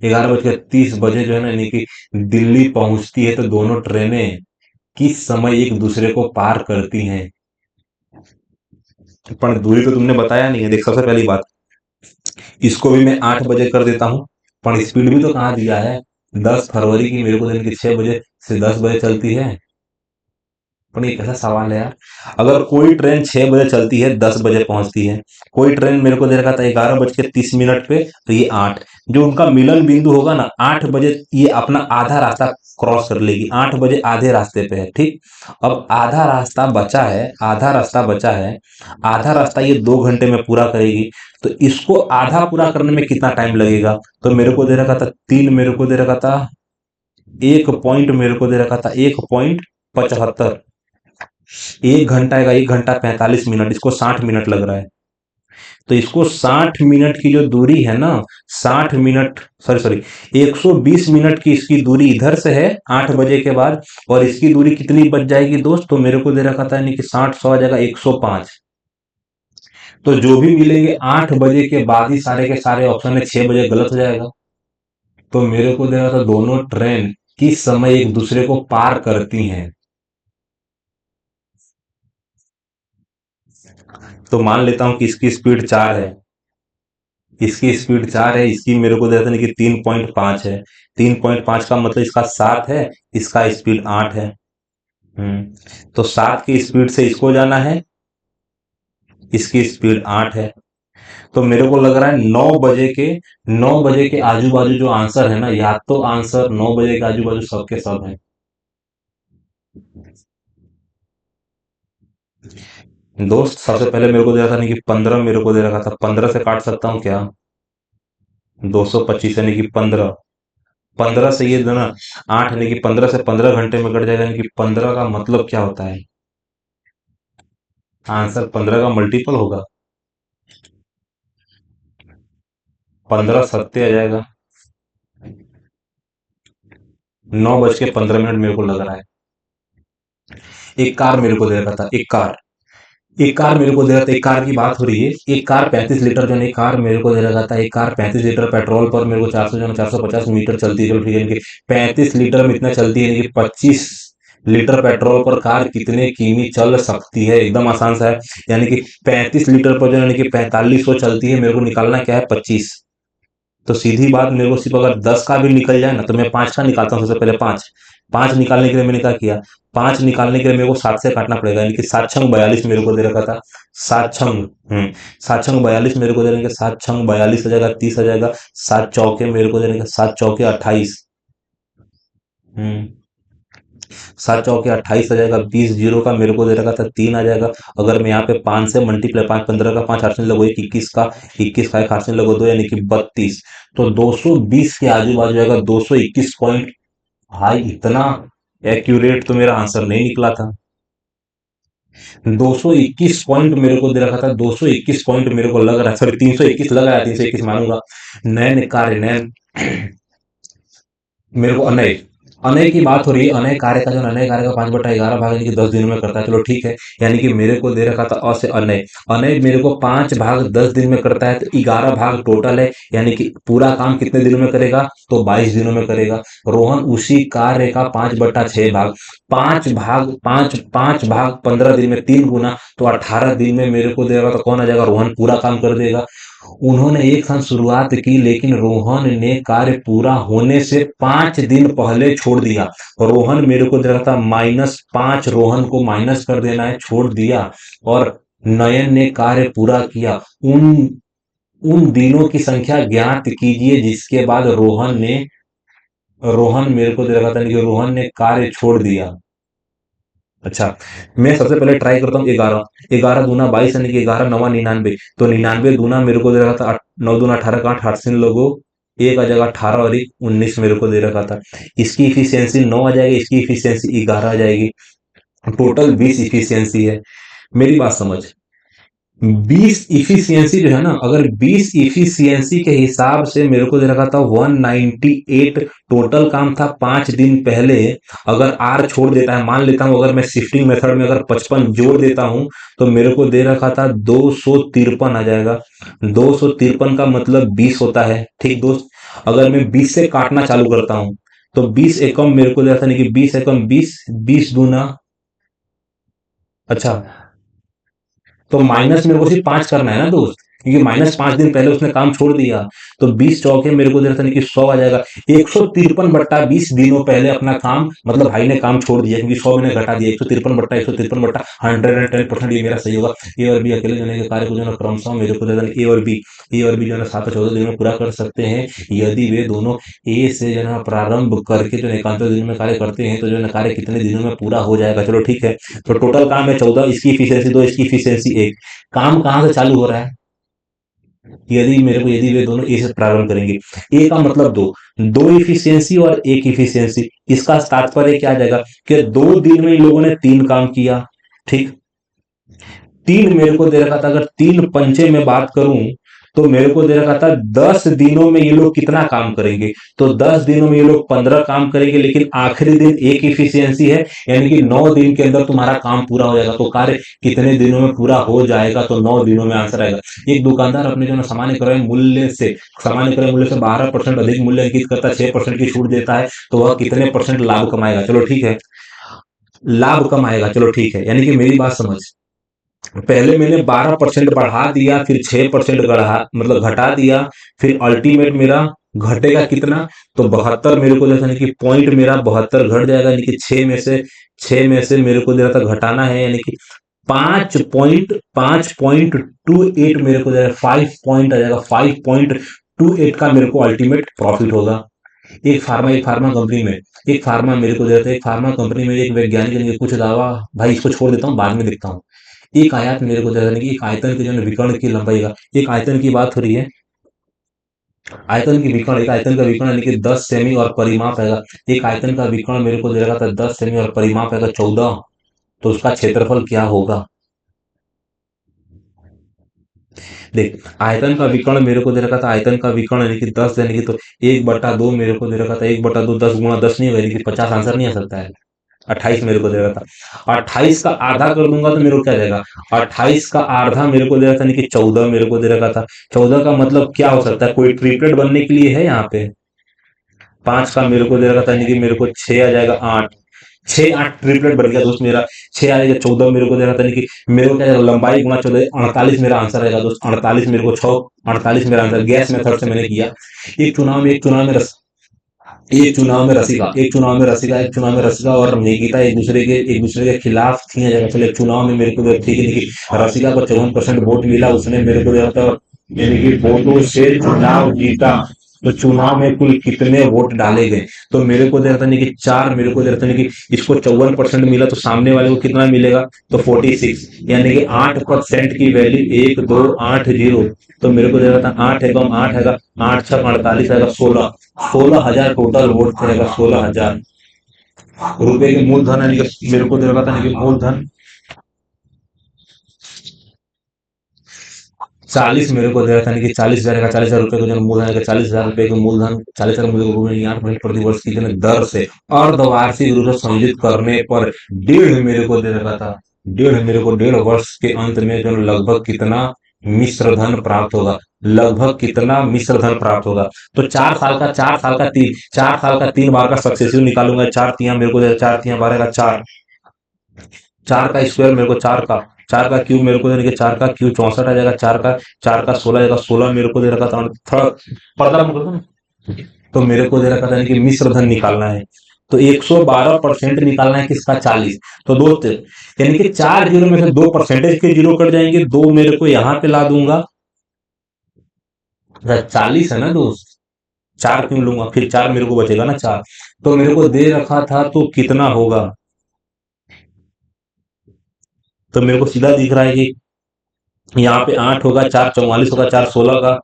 11 बज के 30 जो है ना, यानी कि दिल्ली पहुंचती है। तो दोनों ट्रेनें किस समय एक दूसरे को पार करती हैं। पर दूरी तो तुमने बताया नहीं है। देख, सबसे पहली बात, इसको भी मैं 8 बजे कर देता हूँ, पर स्पीड भी तो कहाँ दिया है। 10 फरवरी की मेरे को दिन की 6 बजे से 10 बजे चलती है। पर ये कैसा सवाल है यार। अगर कोई ट्रेन 6 बजे चलती है, 10 बजे पहुंचती है, कोई ट्रेन मेरे को दे रखा था 11 बज के 30 मिनट पे, तो ये 8, जो उनका मिलन बिंदु होगा ना, 8 बजे ये अपना आधा रास्ता क्रॉस कर लेगी। 8 बजे आधे रास्ते पे है, ठीक। अब आधा रास्ता बचा है, आधा रास्ता बचा है, आधा रास्ता ये 2 घंटे में पूरा करेगी। तो इसको आधा पूरा करने में कितना टाइम लगेगा, तो मेरे को दे रखा था 3, मेरे को दे रखा था 1 पॉइंट, मेरे को दे रखा था 1.75। 1 घंटा आएगा, 1 घंटा 45 मिनट, इसको 60 मिनट लग रहा है। तो इसको 60 मिनट की जो दूरी है ना, 60 मिनट, सॉरी सॉरी, 120 मिनट की इसकी दूरी इधर से है 8 बजे के बाद। और इसकी दूरी कितनी बच जाएगी दोस्त, तो मेरे को दे रखा था, यानी कि 60 100 आ जाएगा 105। तो जो भी मिलेंगे 8 बजे के बाद ही सारे के सारे ऑप्शन है, 6 बजे गलत हो जाएगा। तो मेरे को दे रहा था दोनों ट्रेन किस समय एक दूसरे को पार करती हैं। तो मान लेता हूं कि इसकी स्पीड 4 है, इसकी स्पीड 4 है, इसकी मेरे को देता नहीं कि 3.5 है। 3.5 का मतलब इसका 7 है, इसका स्पीड 8 है। तो 7 की स्पीड से इसको जाना है, इसकी स्पीड 8 है। तो मेरे को लग रहा है 9 बजे के आजू बाजू जो आंसर है ना, या तो आंसर 9 बजे के आजू बाजू सबके सब है। दोस्त, सबसे पहले मेरे को दे रहा था नहीं कि 15 मेरे को दे रखा था, 15 से काट सकता हूँ क्या, 225 यानी कि 15, 15 से ये देना 8, यानी कि 15 से 15 घंटे में कट जाएगा, यानी कि 15 का मतलब क्या होता है, आंसर 15 का मल्टीपल होगा। 15 सत्ते आ जाएगा। 9 बज के 15 मिनट मेरे को लग रहा है। एक कार मेरे को दे रखा था, एक कार मेरे को दे रहा था, एक कार की बात हो रही है। एक कार 35 लीटर, जो है कार मेरे को दे रखा था, एक कार 35 लीटर पेट्रोल पर मेरे को 400 जो 450 मीटर चलती है। चलो ठीक है, यानी कि 35 लीटर में इतना चलती है, यानी कि 25 लीटर पेट्रोल पर कार कितने किमी चल सकती है। एकदम आसान सा है, यानी कि 35 लीटर पर जो, यानी कि 4500 चलती है, मेरे को निकालना क्या है, 25। तो सीधी बात, मेरे को सिर्फ अगर 10 का भी निकल जाए ना तो मैं 5 का निकालता हूँ सबसे पहले। 5 5 निकालने के लिए मैंने क्या किया, 5 निकालने के लिए मेरे को 7 से काटना पड़ेगा, यानी कि 7 छंग 42 मेरे को दे रखा था। 7 छंग 7 छंग 42 मेरे को दे देंगे, 7 छंग 42 हो जाएगा, 30 हो जाएगा। 7 चौके मेरे को दे देंगे, 7 चौके 28। 7 चौके 28 आ जाएगा। 20 जीरो का मेरे को दे रखा था 3 आ जाएगा। अगर मैं यहाँ पे 5 से मल्टीप्लाई, 5 15 का 5 हाथ से लगो 1, 21 का 21 का 1 हाथ से लगो 2, यानी कि 32। तो 220 के आजू बाजू आएगा 221 पॉइंट। भाई इतना एक्यूरेट तो मेरा आंसर नहीं निकला था। 221 पॉइंट मेरे को दे रखा था, 221 पॉइंट मेरे को लग रहा है, सॉरी 321 लग रहा है, 321 मानूंगा। नैन कार्य, नैन मेरे को अनय अनय की बात हो रही है। अनय कार्य का जो अनय कार्य का 5/11 भाग यानी कि 10 दिनों में करता है, चलो ठीक है। यानी कि मेरे को दे रखा था अ से अनय, अनय मेरे को 5 भाग 10 दिन में करता है, तो 11 भाग टोटल है, यानी कि पूरा काम कितने दिनों में करेगा, तो 22 दिनों में करेगा। रोहन उसी कार्य का 5/6 भाग, 5 भाग 15 दिन में 3 गुना, तो 18 दिन में मेरे को देगा, तो कौन आ जाएगा, रोहन पूरा काम कर देगा। उन्होंने एक साथ शुरुआत की, लेकिन रोहन ने कार्य पूरा होने से 5 दिन पहले छोड़ दिया। रोहन मेरे को दे रहा था -5, रोहन को माइनस कर देना है, छोड़ दिया। और नयन ने कार्य पूरा किया। उन उन दिनों की संख्या ज्ञात कीजिए जिसके बाद रोहन मेरे को दे रखा था कि रोहन ने कार्य छोड़ दिया। अच्छा, मैं सबसे पहले ट्राई करता हूँ 11। 11 दूना 22 यानी कि 11 नवा 99, तो 99 दूना मेरे को दे रखा था 9 दूना 18 का 8 से लोगो एक आ जाएगा, 18 और 1 19 मेरे को दे रखा था। इसकी इफिशियंसी 9 आ जाएगी, इसकी इफिशियंसी 11 आ जाएगी, टोटल 20 इफिशियंसी है। मेरी बात समझ, 20 इफिशियंसी जो है ना, अगर 20 इफिशियंसी के हिसाब से मेरे को दे रखा था 198, टोटल काम था 5 दिन पहले। अगर आर छोड़ देता है, मान लेता हूं अगर मैं शिफ्टिंग मेथड में अगर 55 जोड़ देता हूं, तो मेरे को दे रखा था 253 आ जाएगा। 253 का मतलब 20 होता है, ठीक दोस्त। अगर मैं 20 से काटना चालू करता हूं, तो 20 एकम मेरे को दे रहा था, नहीं कि 20 एकम 20, 20 दूना, अच्छा, तो माइनस मेरे को सिर्फ 5 करना है ना दोस्त, क्योंकि -5 दिन पहले उसने काम छोड़ दिया। तो 20 चौके मेरे को दे रहा था, कि 100 आ जाएगा। 153/20 दिनों पहले अपना काम, मतलब भाई ने काम छोड़ दिया, क्योंकि 100 मैंने घटा दिया। 153/153/110%, ये मेरा सही होगा। ए और बी अकेले जाने के कार्य को जो है क्रमशः मेरे को दे रहा था, ए और बी जो है 7 14 दिन में पूरा कर सकते हैं, यदि वे दोनों ए से जो है प्रारंभ करके जो 51 दिन में कार्य करते हैं, तो जो है कार्य कितने दिनों में पूरा हो जाएगा। चलो ठीक है, तो टोटल काम है 14, इसकी इफिशियंसी 2, इसकी इफिशियंसी 1। काम कहां से चालू हो रहा है, यदि वे दोनों ए से प्रारंभ करेंगे, ए का मतलब दो इफिशियंसी और एक इफिशियंसी, इसका तात्पर्य क्या आ जाएगा कि 2 दिन में इन लोगों ने 3 काम किया, ठीक। 3 मेरे को दे रखा था, अगर 3 पंचे में बात करूं, तो मेरे को दे रखा था 10 दिनों में ये लोग कितना काम करेंगे, तो 10 दिनों में ये लोग 15 काम करेंगे, लेकिन आखिरी दिन एक इफिशियंसी है, यानी कि 9 दिन के अंदर तुम्हारा काम पूरा हो जाएगा। तो कार्य कितने दिनों में पूरा हो जाएगा, तो 9 दिनों में आंसर आएगा। एक दुकानदार अपने जो है सामान्य क्रय मूल्य से 12% अधिक मूल्य अंकित करता है, 6% की छूट देता है, तो वह कितने परसेंट लाभ कमाएगा। चलो ठीक है, लाभ कमाएगा, चलो ठीक है। यानी कि मेरी बात समझ, पहले मैंने 12% बढ़ा दिया, फिर 6% गढ़ा मतलब घटा दिया, फिर अल्टीमेट मेरा घटेगा कितना, तो 72 मेरे को जैसा, कि पॉइंट मेरा 72 घट जाएगा, यानी कि 6 में से मेरे को जरा घटाना है, यानी कि 5.28 मेरे को जाएगा, 5 पॉइंट आ जाएगा, 5.28 का मेरे को अल्टीमेट प्रॉफिट होगा। एक फार्मा मेरे को देता है, एक फार्मा कंपनी में एक वैज्ञानिक ने कुछ दावा, भाई इसको छोड़ देता हूँ, बाद में देखता हूँ। एक आयत मेरे को देता है कि एक आयतन के जो है विकर्ण की लंबाई का, एक आयतन की बात हो रही है, एक आयतन का विकर्ण यानी कि 10 सेमी और परिमाप है। एक आयतन का विकर्ण मेरे को दे रहा था 10 सेमी और परिमाप है 14, तो उसका क्षेत्रफल क्या होगा। देख, आयतन का विकर्ण मेरे को दे रखा था, आयतन का विकर्ण यानी कि 10, यानी कि तो 1/2 मेरे को दे रखा था, 1/2 10 गुणा 10 नहीं होगा, यानी कि 50 आंसर नहीं आ सकता है। 28 मेरे को दे रहा था, 28 का आधा कर दूंगा तो मेरे को क्या जाएगा, 28 का आधा मेरे को दे रहा था, यानी कि 14 मेरे को दे रखा था। 14 का मतलब क्या हो सकता है, कोई ट्रिपलेट बनने के लिए है यहाँ पे। 5 का मेरे को दे रखा था, यानी कि मेरे को 6 आ जाएगा, 8 6 8 ट्रिपलेट बन गया दोस्त मेरा। 6 आ जाएगा 14 मेरे को दे रहा था, कि मेरे को क्या लंबाई गुना 14 48 मेरा आंसर रहेगा दोस्त। 48 मेरे को 6 48 मेरा आंसर गैस मेथड से मैंने किया। एक चुनाव में रसिका और निकिता एक दूसरे के खिलाफ थी जगह। चलो एक चुनाव में मेरे को ठीक है कि रसिका को 54% वोट मिला, उसने मेरे को दिया था, यानी कि वोटों से चुनाव जीता। तो चुनाव में कुल कितने वोट डाले गए, तो मेरे को दे रहा था नहीं कि 4, मेरे को दे रहा था नहीं कि इसको 54% मिला, तो सामने वाले को कितना मिलेगा, तो 46, यानी कि 8% की वैल्यू 1280। तो मेरे को दे रहा था 8 एकम 8 है, 8 6 48 है, 16 हजार टोटल वोट थे, 16,000 रुपए के मूलधन है। मेरे को दे रहा था कि मूलधन 40 मेरे को दे रहा था कि 40,000 का, 40,000 रुपए का जो मूलधन है, 40,000 रुपए का मूलधन, 40,000 मूल्य 8% प्रति वर्ष की दर से अर्धवार्षिक रूप से संयोजित करने पर 1.5 मेरे को दे रखा था। 1.5 वर्ष के अंत में जो लगभग कितना मिश्र धन प्राप्त होगा, लगभग कितना मिश्र धन प्राप्त होगा। तो 4 साल का 3 निकालूंगा। 4 मेरे को 4 12 का 4, 4 का स्क्वायर मेरे को 4 का क्यूब मेरे को, यानी कि 4 का क्यूब 64 आ जाएगा। 4 का 16 आएगा, 16 मेरे को दे रखा था। थोड़ा पर्दा में करो ना। तो मेरे को दे रखा था कि मिश्र धन निकालना है, तो 112% निकालना है किसका, 40। तो दोस्त यानी कि 4 जीरो में से 2 परसेंटेज के जीरो कट जाएंगे, 2 मेरे को यहाँ पे ला दूंगा। 40 है ना दोस्त, 4 क्यों लूंगा, फिर 4 मेरे को बचेगा ना, 4। तो मेरे को दे रखा था तो कितना होगा, तो मेरे को सीधा दिख रहा है कि यहाँ पे 8 होगा, 4 44 होगा, 4 16 का,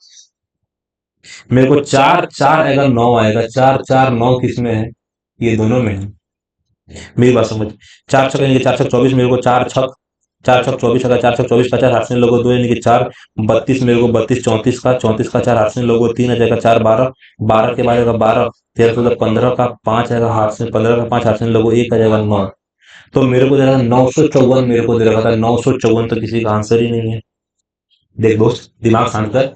मेरे को 4 4 आएगा, 9 आएगा। 4 4 9 किस में है, ये दोनों में है। मेरी बात समझ। 4 छक यानी कि 4 छक 24, मेरे को 4 छक 24 आएगा। 4 छक 24 का 4 हाथ से लोगो 2, यानी कि 4 32 मेरे को 32 34 का 4 हाथ से लोगो 3 आ जाएगा। 4 12 12 के बाद आएगा 12 13 14 15 का 5 आएगा हाथ से, 15 का 5 हाथ से लोगो 1 आ जाएगा 9। तो मेरे को दे रहा था 954, मेरे को दे रखा था 954, तो किसी का आंसर ही नहीं है। देख दोस्त दिमाग शांत कर।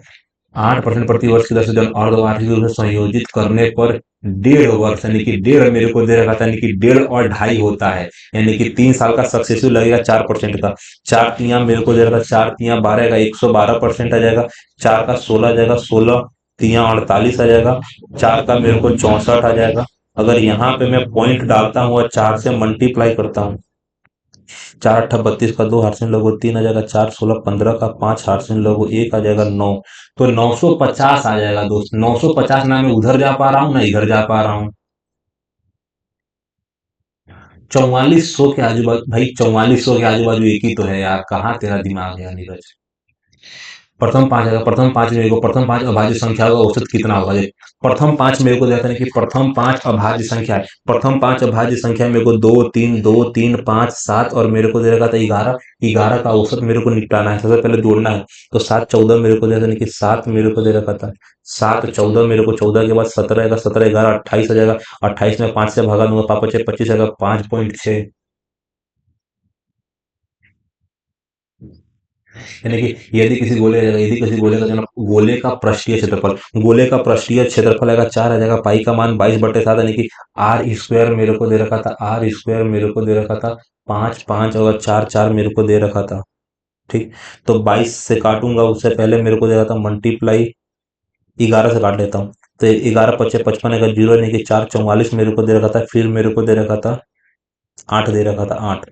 8% प्रति वर्ष की दर से जन अर्धवार्षिक रूप से संयोजित करने पर 1.5 वर्ष, यानी कि 1.5 मेरे को दे रखा था, यानी कि 1.5 और 2.5 होता है, यानी कि 3 साल का सक्सेसिव लगेगा 4% का। 4 मेरे को दे रखा, 4 3 12 का 112% आ जाएगा। 4 का 16 आ जाएगा, 16 3 48 आ जाएगा। 4 का मेरे को 64 आ जाएगा। अगर यहाँ पे मैं पॉइंट डालता हूँ और 4 से मल्टीप्लाई करता हूँ, 4 8 32 का 2 हार्सिन लोगो 3 आ जाएगा। 4 16 15 का 5 हार्सिन लोगो 1 आ जाएगा 9। तो 950 आ जाएगा दोस्त। 950 ना मैं उधर जा पा रहा हूँ ना इधर जा पा रहा हूँ। 4400 के आजू बाजू भाई, 4400 के आजू बाजू एक ही तो है यार, कहाँ तेरा दिमाग है यार नीरज। प्रथम 5 आएगा। प्रथम 5 मेरे को, प्रथम 5 अभाज्य संख्या का औसत कितना होगा, प्रथम 5 मेरे को देता है कि प्रथम 5 अभाज्य संख्या है। प्रथम 5 अभाज्य संख्या मेरे को 2 3 2 3 5 7, और मेरे को दे रखा था 11। 11 का औसत मेरे को निपटाना है, सबसे पहले जोड़ना है। तो 7 14 मेरे को देता है कि 7 मेरे को दे रखा था। 7 14 मेरे को, 14 के बाद 17 आएगा, 17 11 28 आ जाएगा। 28 में 5 से भागा दूंगा, पापा 6 25 आएगा, 5.6। यानी कि यदि किसी गोले का पृष्ठीय क्षेत्रफल, आएगा 4 आ जाएगा। पाई का मान 22/7, यानी कि आर स्क्वायर मेरे को दे रखा था। आर स्क्वायर मेरे को दे रखा था 5 5 और 4 4 मेरे को दे रखा था। ठीक, तो 22 से काटूंगा, उससे पहले मेरे को दे रहा था मल्टीप्लाई 11 से काट लेता हूँ। तो 11 पच्चे 55 अगर जीरो, यानी कि 4 44 मेरे को दे रखा था। फिर मेरे को दे रखा था 8 दे रखा था 8।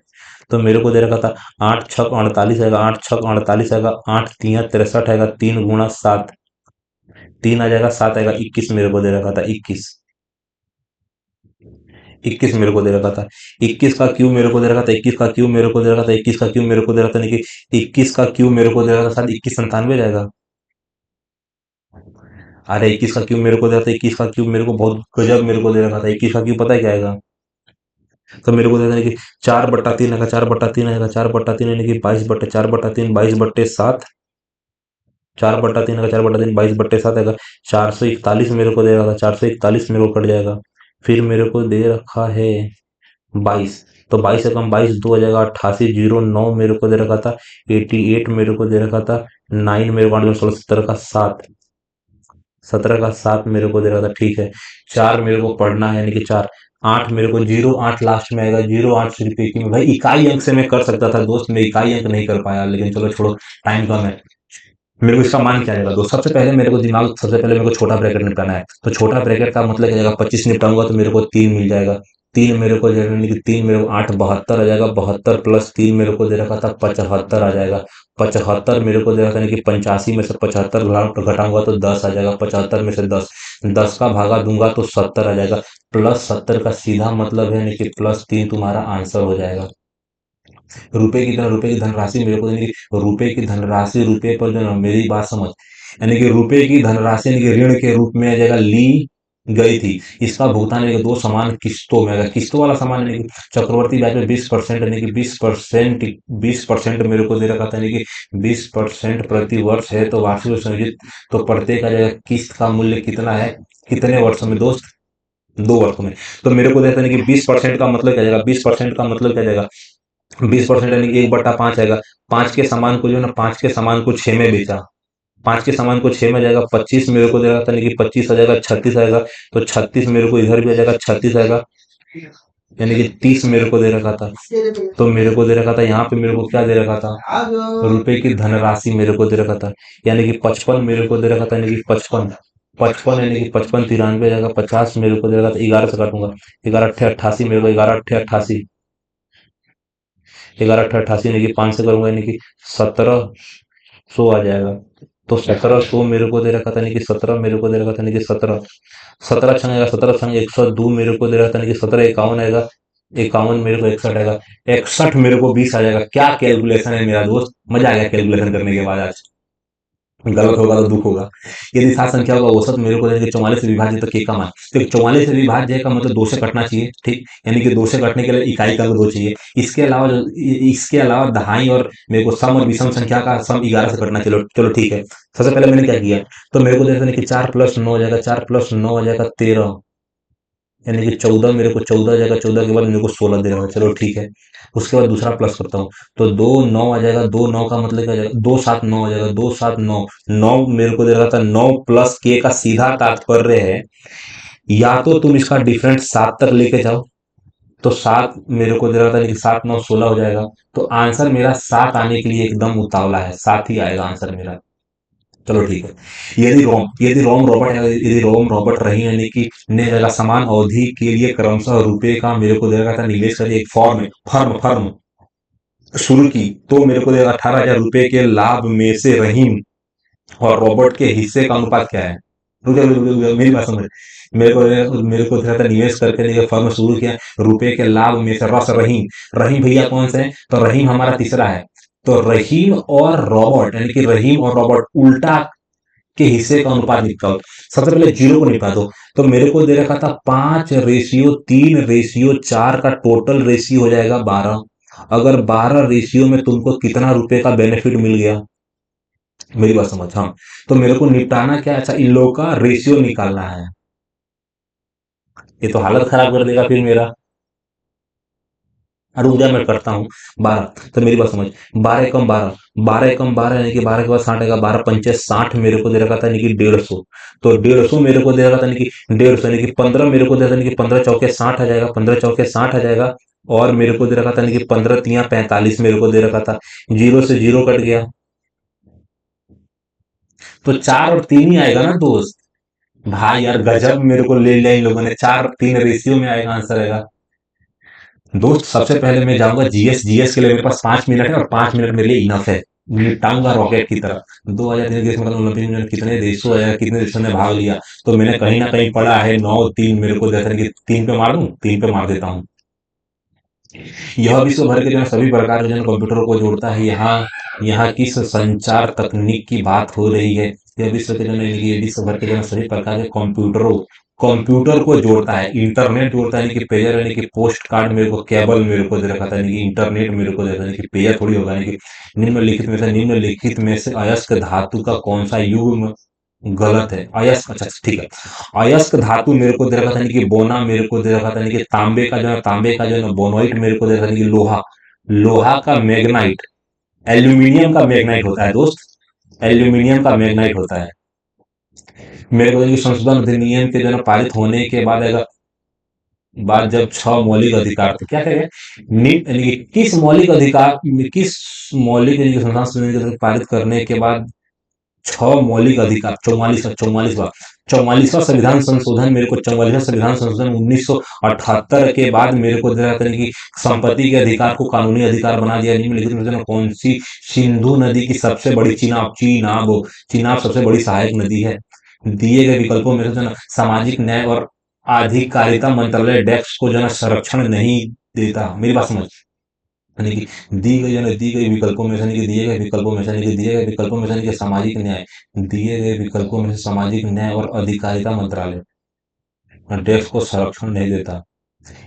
तो मेरे को दे रखा था 8 छक 48 आएगा। 8 छक 48 आएगा। 8 3 63 आएगा। 3 गुणा 7, 3 आ जाएगा, 7 आएगा। 21 मेरे को दे रखा था। 21 21 मेरे को दे रखा था। 21 का क्यूब मेरे को दे रखा था। 21 का क्यूब मेरे को दे रखा था। 21 का क्यूब मेरे को दे रखा था, नहीं कि 21 का क्यूब मेरे को दे रखा था शायद 21 97 जाएगा। अरे 21 का क्यूब मेरे को दे रहा था। 21 का क्यूब मेरे को बहुत गजब मेरे को दे रखा था। 21 का क्यूब पता है क्या आएगा, तो मेरे को देता है कि 4/3 आएगा। 4/3 आएगा। 4/3 यानी कि 22 4/3 22/7। 4/3 आएगा। 4/3 22/7 आएगा। 441 मेरे को दे रहा था। 441 मेरे को कट जाएगा। फिर मेरे को दे रखा है 22। तो 22 से कम 22 2 आ जाएगा। 88 0 9 मेरे को दे रखा था। 88 मेरे को दे रखा था। 9 मेरे को 8 16 17 का 7, 17 का 7 मेरे को दे रहा था। ठीक है, 4 मेरे को पढ़ना है, यानी कि 4 8 मेरे को 08 लास्ट में आएगा, 08 रुपए की। भाई इकाई अंक से मैं कर सकता था दोस्त, मैं इकाई अंक नहीं कर पाया, लेकिन चलो छोड़ो, टाइम कम है। मेरे को इसका मान क्या आएगा दोस्त? सबसे पहले मेरे को दिमाग, सबसे पहले मेरे को छोटा ब्रैकेट निपटाना है। तो छोटा ब्रैकेट का मतलब क्या जाएगा, 25 निपटाऊंगा तो मेरे को 3 मिल जाएगा। 3 मेरे को यानी कि 3 मेरे को 8 72 आ जाएगा। 72 प्लस 3 मेरे को दे रखा था 75 आ जाएगा। 75 मेरे को दे रखा था, यानी कि 85 में से 75 घटाऊंगा तो 10 आ जाएगा। 75 में से 10, 10 का भागा दूंगा तो 70 आ जाएगा। प्लस 70 का सीधा मतलब है, यानी कि प्लस 3 तुम्हारा आंसर हो जाएगा। रुपए की धनराशि मेरे को, यानी कि रुपए की धनराशि, रुपए पर जो है ना, मेरी बात समझ, यानी कि रुपए की धनराशि यानी कि ऋण के रूप में आ जाएगा, ली गई थी। इसका भुगतान यानी कि 2 समान किस्तों में आएगा। किस्तों वाला सामान यानी कि चक्रवर्ती ब्याज में 20%, यानी कि 20% मेरे को दे रखा था, यानी कि 20% प्रति वर्ष है। तो वार्षिक संयोजित, तो प्रत्येक आ जाएगा किस्त का मूल्य कितना है, कितने वर्षों में दोस्त? 2 वर्षों में। तो मेरे को देता है कि 20% का मतलब क्या जाएगा, 20% का मतलब क्या जाएगा, 20% यानी कि 1/5 आएगा। 5 के सामान को जो है ना, 5 के सामान को 6 में बेचा। 5 के सामान को 6 में जाएगा। 25 मेरे को दे रहा था, यानी कि 25 आ जाएगा, 36 आएगा। तो 36 मेरे को इधर भी आ जाएगा, 36 आएगा, यानी कि 30 मेरे को दे रखा था। तो मेरे को दे रखा था, यहाँ पे मेरे को क्या दे रखा था, रुपए की धनराशि मेरे को दे रखा था, यानी कि 55 मेरे को दे रखा था, यानी कि 55, 55 यानी कि 55 93 जाएगा। 50 मेरे को दे रखा था, 11 से काटूंगा, 11 अट्ठे 88 मेरे को, 11 अट्ठे 88, 11 अट्ठे 88 यानी कि 5 से करूंगा, यानी कि 1700 आ जाएगा। तो 1700 मेरे को दे रखा था, यानी कि 17 मेरे को दे रखा था, यानी कि 17, 17 छंग आएगा, 17 छंग 102 मेरे को दे रहा था, यानी कि 17 51 आएगा, 51 मेरे को 61 आएगा, 61 मेरे को 20 आ जाएगा। क्या कैलकुलेशन है मेरा दोस्त, मजा आ गया कैलकुलेशन करने के बाद। आज गलत होगा तो दुख होगा। यदि सात संख्या का औसत मेरे को देंगे 44 से विभाजित, तो के का मान, तो 44 से विभाज्य का मतलब 2 से कटना चाहिए, ठीक, यानी कि 2 से कटने के लिए इकाई का 2 चाहिए। इसके अलावा दहाई और मेरे को सम और विषम संख्या का सम 11 से कटना, चलो चलो ठीक है। सबसे पहले मैंने क्या किया, तो मेरे को देखते हैं कि 4 प्लस 9 हो जाएगा, 4 प्लस 9 हो जाएगा 13, यानी कि 14 मेरे को 14 आ जाएगा। 14 के बाद मेरे को 16 दे रहा है, चलो ठीक है। उसके बाद दूसरा प्लस करता हूँ, तो 2 9 आ जाएगा। 2 9 का मतलब क्या आ जाएगा, 2 7 9 आ जाएगा। 2 7 9, 9 मेरे को दे रहा था। 9 प्लस के का सीधा तात्पर्य है, या तो तुम इसका डिफरेंट 7 तक लेके जाओ, तो 7 मेरे को दे रहा था, लेकिन 7 9 16 हो जाएगा। तो आंसर मेरा 7 आने के लिए एकदम उतावला है, 7 ही आएगा आंसर मेरा। चलो ठीक है। यदि रोम रॉबर्ट रही, यानी कि ने जगह समान अवधि के लिए क्रमशः रुपए का मेरे को देगा था निवेश कर एक फर्म फर्म शुरू की, तो मेरे को देगा 18,000 रुपए के लाभ में से रहीम और रॉबर्ट के हिस्से का अनुपात क्या है? रुक मेरी बात समझ। मेरे को देखा था निवेश करके देखा फर्म शुरू किया, रुपए के लाभ में से रस रहीम, रहीम भैया कौन से हैं? तो रहीम हमारा तीसरा है। तो रहीम और रॉबर्ट, यानी कि रहीम और रॉबर्ट उल्टा के हिस्से का अनुपात निकालो। सबसे पहले जीरो को निपटा दो। तो मेरे को दे रखा था 5:3:4 का टोटल रेशियो हो जाएगा 12। अगर 12 रेशियो में तुमको कितना रुपए का बेनिफिट मिल गया, मेरी बात समझ, हाँ। तो मेरे को निपटाना क्या है, अच्छा इन लोगों का रेशियो निकालना है। ये तो हालत खराब कर देगा फिर मेरा। रुक जा मैं करता हूँ। 12, तो मेरी बात समझ, 12 एकम 12, 12 एकम 12 यानी कि 12 के बाद 60 आएगा। 12 पंचे 60 मेरे को दे रखा था, यानी कि 150। तो 150 मेरे को दे रखा था, यानी कि 150, यानी कि 15 मेरे को दे रखा था, यानी कि 15 चौके 60 आ जाएगा। 15 चौके 60 आ जाएगा। और मेरे को दे रखा था, यानी कि 15 तिया 45 मेरे को दे रखा था। जीरो से जीरो कट गया, तो 4 और 3 ही आएगा ना दोस्त। भाई यार गजब मेरे को ले लिया इन लोगों ने, 4 3 रेशियो में आएगा आंसर आएगा। दोस्त सबसे पहले मैं जाऊंगा जीएस, जीएस के लिए मेरे पास 5 मिनट है, और 5 मिनट मेरे लिए इनफ है। निपटाऊंगा रॉकेट की तरह। 2003 के मतलब ओलंपिक में कितने देशों आया, कितने देशों ने भाग लिया, तो मैंने कहीं ना कहीं पढ़ा है 9 3 मेरे को देता है कि 3 पे मार दूं, 3 पे मार देता हूँ। यह विश्व भर के जो है सभी प्रकार के जो है कंप्यूटरों को जोड़ता है। यहाँ यहाँ किस संचार तकनीक की बात हो रही है? यह विश्व के जो है ये विश्व भर के जो है सभी प्रकार के कंप्यूटर को जोड़ता है। इंटरनेट जोड़ता है, यानी कि पेयर, यानी कि पोस्ट कार्ड मेरे को, केबल मेरे को दे रखा था, यानी कि इंटरनेट मेरे को देता है, यानी कि पेयर थोड़ी होगा, यानी कि निम्नलिखित में से अयस्क धातु का कौन सा युग्म गलत है? अयस्क, अच्छा ठीक है। अयस्क धातु मेरे को दे रखा था, यानी कि बोना मेरे को दे रखा था, यानी कि तांबे का जो है ना बोनोइट मेरे को दे रखा था, यानी कि लोहा, लोहा का मैग्नाइट, एल्यूमिनियम का मैग्नाइट होता है दोस्त, एल्यूमिनियम का मैग्नाइट होता है। मेरे को, यानी कि संशोधन अधिनियम के जो है ना पारित होने के बाद आएगा बाद जब 6 मौलिक अधिकार थे, क्या कहें, यानी कि किस मौलिक अधिकार, किस मौलिक यानी कि संविधान संशोधन के पारित करने के बाद 6 मौलिक अधिकार, 44वां संविधान संशोधन मेरे को, 44वां संविधान संशोधन 1978 के बाद मेरे को जरा कि संपत्ति के अधिकार को कानूनी अधिकार बना दिया। निम्नलिखित में से कौन सी सिंधु नदी की सबसे बड़ी चीनाब सबसे बड़ी सहायक नदी है? दिए गए विकल्पों में से जो है ना सामाजिक न्याय और आधिकारिता मंत्रालय डेस्क को जो है ना संरक्षण नहीं देता। मेरी बात समझ, यानी कि दी गई, यानी दी गई विकल्पों में से, यानी कि दिए गए विकल्पों में से, यानी कि दिए गए विकल्पों में से, यानी कि सामाजिक न्याय, दिए गए विकल्पों में से सामाजिक न्याय और अधिकारिता मंत्रालय डेस्क को संरक्षण नहीं देता।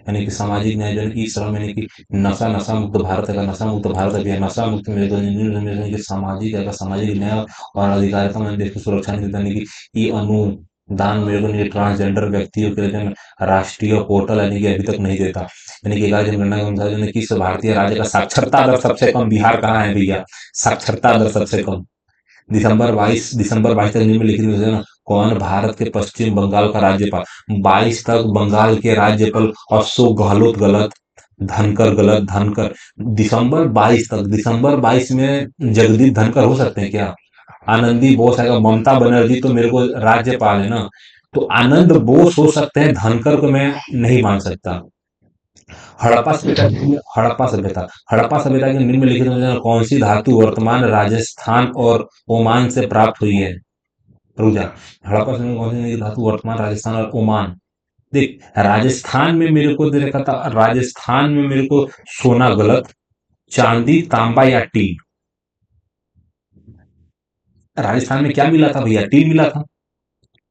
यानी कि सामाजिक न्याय जो है कि श्रम, यानी कि नशा मुक्त भारत है, नशा मुक्त भारत अभियान, नशा मुक्त में यानी कि सामाजिक है, सामाजिक न्याय और अधिकारिता में देश की सुरक्षा नहीं देता। यानी कि ये अनुदान मेरे को नहीं, ट्रांसजेंडर व्यक्तियों के लिए राष्ट्रीय पोर्टल यानी कि अभी तक नहीं देता। यानी कि 11 जनगणना के अनुसार जो है किस भारतीय राज्य का साक्षरता दर सबसे कम? बिहार कहाँ है भैया, साक्षरता दर सबसे कम? दिसंबर 22 तक निम्नलिखित में से ना कौन भारत के पश्चिम बंगाल का राज्यपाल? 22 तक बंगाल के राज्यपाल अशोक गहलोत गलत, धनकर गलत, धनकर दिसंबर 22 में जगदीप धनकर हो सकते हैं क्या? आनंदी बोस आएगा, ममता बनर्जी तो मेरे को राज्यपाल है ना, तो आनंद बोस हो सकते हैं, धनकर को मैं नहीं मान सकता। हड़प्पा सभ्यता, हड़प्पा सभ्यता के निम्नलिखित में से कौन सी धातु वर्तमान राजस्थान और ओमान से प्राप्त हुई है? रुक जा, हड़प्पा सभ्यता में कौन सी धातु वर्तमान राजस्थान और ओमान? देख, राजस्थान में मेरे को दे रखा था, राजस्थान में मेरे को सोना गलत, चांदी, तांबा या टीन। राजस्थान में क्या मिला था भैया? टीन मिला था।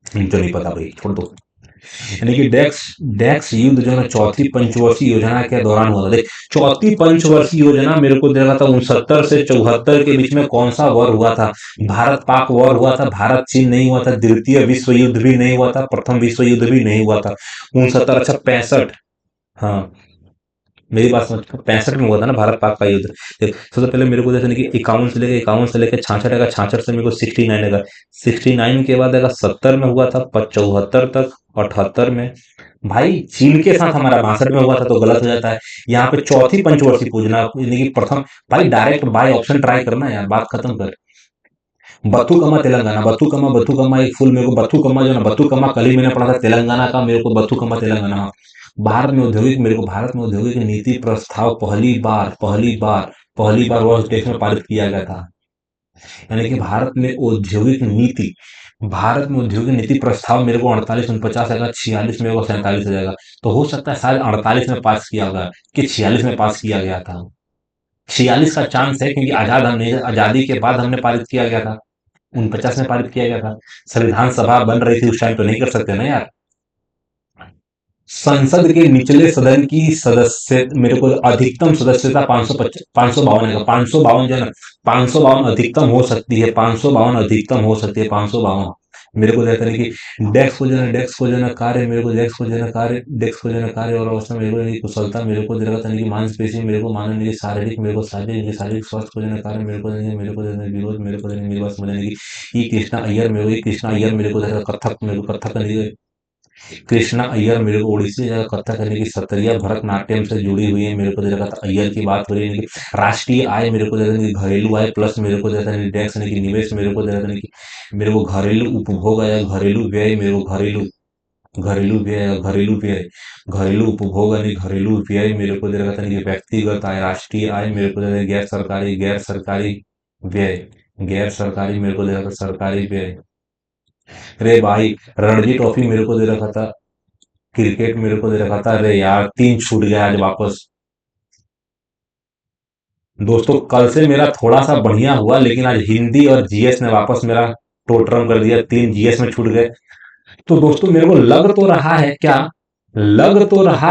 मुझे नहीं पता भाई, छोड़ दो। यानी कि डेक्स डेक्स युद्ध जो है ना चौथी पंचवर्षीय योजना के दौरान हुआ था। देख, चौथी पंचवर्षीय योजना मेरे को देखा था 69 से 74 के बीच में कौन सा वॉर हुआ था? भारत पाक वॉर हुआ था, भारत चीन नहीं हुआ था, द्वितीय विश्व युद्ध भी नहीं हुआ था, प्रथम विश्व युद्ध भी नहीं हुआ था। 69, अच्छा 65, हाँ मेरी बात समझ, 65 में हुआ था ना भारत पाक का युद्ध। सबसे पहले मेरे को जैसे कि 51 से लेकर 66 आएगा, 66 से मेरे को 69 आएगा, 69 के बाद आएगा 70 में हुआ था, 74 तक, 78 में। भाई चीन के साथ हमारा 62 में हुआ था, तो गलत हो जाता है। यहाँ पे चौथी पंचवर्षीय पूजना यानी कि प्रथम, भाई डायरेक्ट बाय ऑप्शन ट्राई करना यार, बात खत्म कर। बथुकम्मा तेलंगाना, बथुकम्मा एक फुल मेरे को, बथुकम्मा जो ना, बथुकम्मा कल ही मैंने पढ़ा था, तेलंगाना का मेरे को बथुकम्मा तेलंगाना। भारत में औद्योगिक नीति प्रस्ताव पहली बार वर्ष देश में पारित किया गया था। यानी कि भारत में औद्योगिक नीति प्रस्ताव मेरे को 48, 49 आएगा, 46 मेरे को 47 आ जाएगा। तो हो सकता है शायद 48 में पास किया होगा कि 46 में पास किया गया था। 46 का चांस है, क्योंकि आजादी के बाद हमने पारित किया गया था, 49 में पारित किया गया था। संविधान सभा बन रही थी उस टाइम, तो नहीं कर सकते ना यार। संसद के निचले सदन की सदस्य मेरे को अधिकतम सदस्यता 552 है, 552 जो है ना, 552 अधिकतम हो सकती है, 552 अधिकतम हो सकती है, 552 मेरे को देता है कि डेस्क को जो है कार्य, मेरे को डेस्क को जो है कार्य और अवस्था मेरे को कुशलता मेरे को दे रखा था कि मांसपेशी मेरे को मानने की शारीरिक, मेरे को शारीरिक स्वास्थ्य को जो है कार्य मेरे को विरोध मेरे को मेरी बात समझने की। ई कृष्णा अय्यर मेरे को कथक, मेरे को कथक करने की। कृष्णा अय्यर मेरे को ओडिसी कथक यानी कि सत्रिया भरतनाट्यम से जुड़ी हुई है, मेरे को देखा था अय्यर की बात हो रही है। राष्ट्रीय आय मेरे को देखा, घरेलू आय प्लस मेरे को देखा टैक्स यानी कि निवेश मेरे को देखा, कि मेरे को घरेलू उपभोग आया, घरेलू व्यय मेरे को घरेलू उपभोग यानी घरेलू व्यय मेरे को देखा था कि व्यक्तिगत आय, राष्ट्रीय आय मेरे को देखा, गैर सरकारी मेरे को देखा था सरकारी व्यय। अरे भाई रणजी ट्रॉफी मेरे को दे रखा था, क्रिकेट मेरे को दे रखा था, अरे यार 3 छूट गया आज वापस। दोस्तों कल से मेरा थोड़ा सा बढ़िया हुआ, लेकिन आज हिंदी और जीएस ने वापस मेरा टोटरम कर दिया, 3 जीएस में छूट गए। तो दोस्तों मेरे को लग तो रहा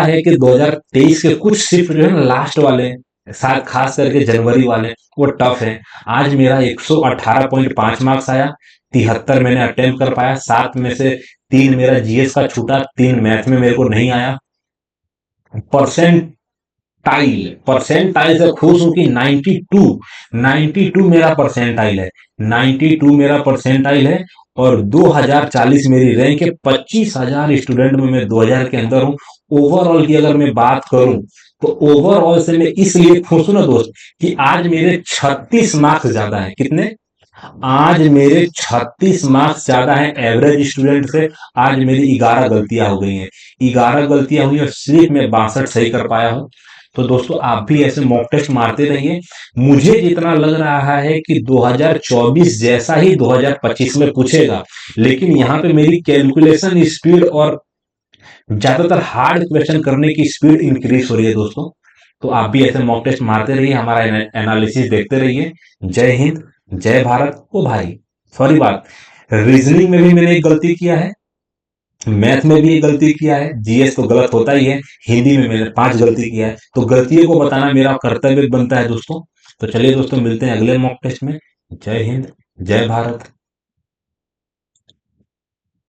है कि 2023 के कुछ शिफ्ट जो है ना लास्ट वाले, शायद खास करके जनवरी वाले, वो टफ है। आज मेरा 118.5 मार्क्स आया, 73 मैंने अटेम्प्ट कर पाया, 7 में से 3 मेरा जीएस का छूटा, 3 मैथ में मेरे को नहीं आया। परसेंटाइल से खुश हूं कि 92 मेरा परसेंटाइल है, 92 मेरा परसेंटाइल है, और 2040 मेरी रैंक है। 25,000 स्टूडेंट में मैं 2000 के अंदर हूं, ओवरऑल की अगर मैं बात करूं तो ओवरऑल से मैं इसलिए खुश हूं ना दोस्त कि आज मेरे 36 मार्क्स ज्यादा है। कितने? आज मेरे 36 मार्क्स ज्यादा है एवरेज स्टूडेंट से। आज मेरी 11 गलतियां हो गई हैं, 11 गलतियां हुई और सिर्फ मैं 62 सही कर पाया हूं। तो दोस्तों आप भी ऐसे मॉक टेस्ट मारते रहिए। मुझे जितना लग रहा है कि 2024 जैसा ही 2025 में पूछेगा, लेकिन यहाँ पे मेरी कैलकुलेशन स्पीड और ज्यादातर हार्ड क्वेश्चन करने की स्पीड इंक्रीज हो रही है दोस्तों। तो आप भी ऐसे मॉक टेस्ट मारते रहिए, हमारा एनालिसिस देखते रहिए। जय हिंद, जय भारत। ओ भाई सॉरी बात, रीजनिंग में भी मैंने एक गलती किया है, मैथ में भी एक गलती किया है, जीएस तो गलत होता ही है, हिंदी में मैंने 5 गलती किया है। तो गलतियों को बताना मेरा कर्तव्य बनता है दोस्तों। तो चलिए दोस्तों, मिलते हैं अगले मॉक टेस्ट में। जय हिंद, जय भारत।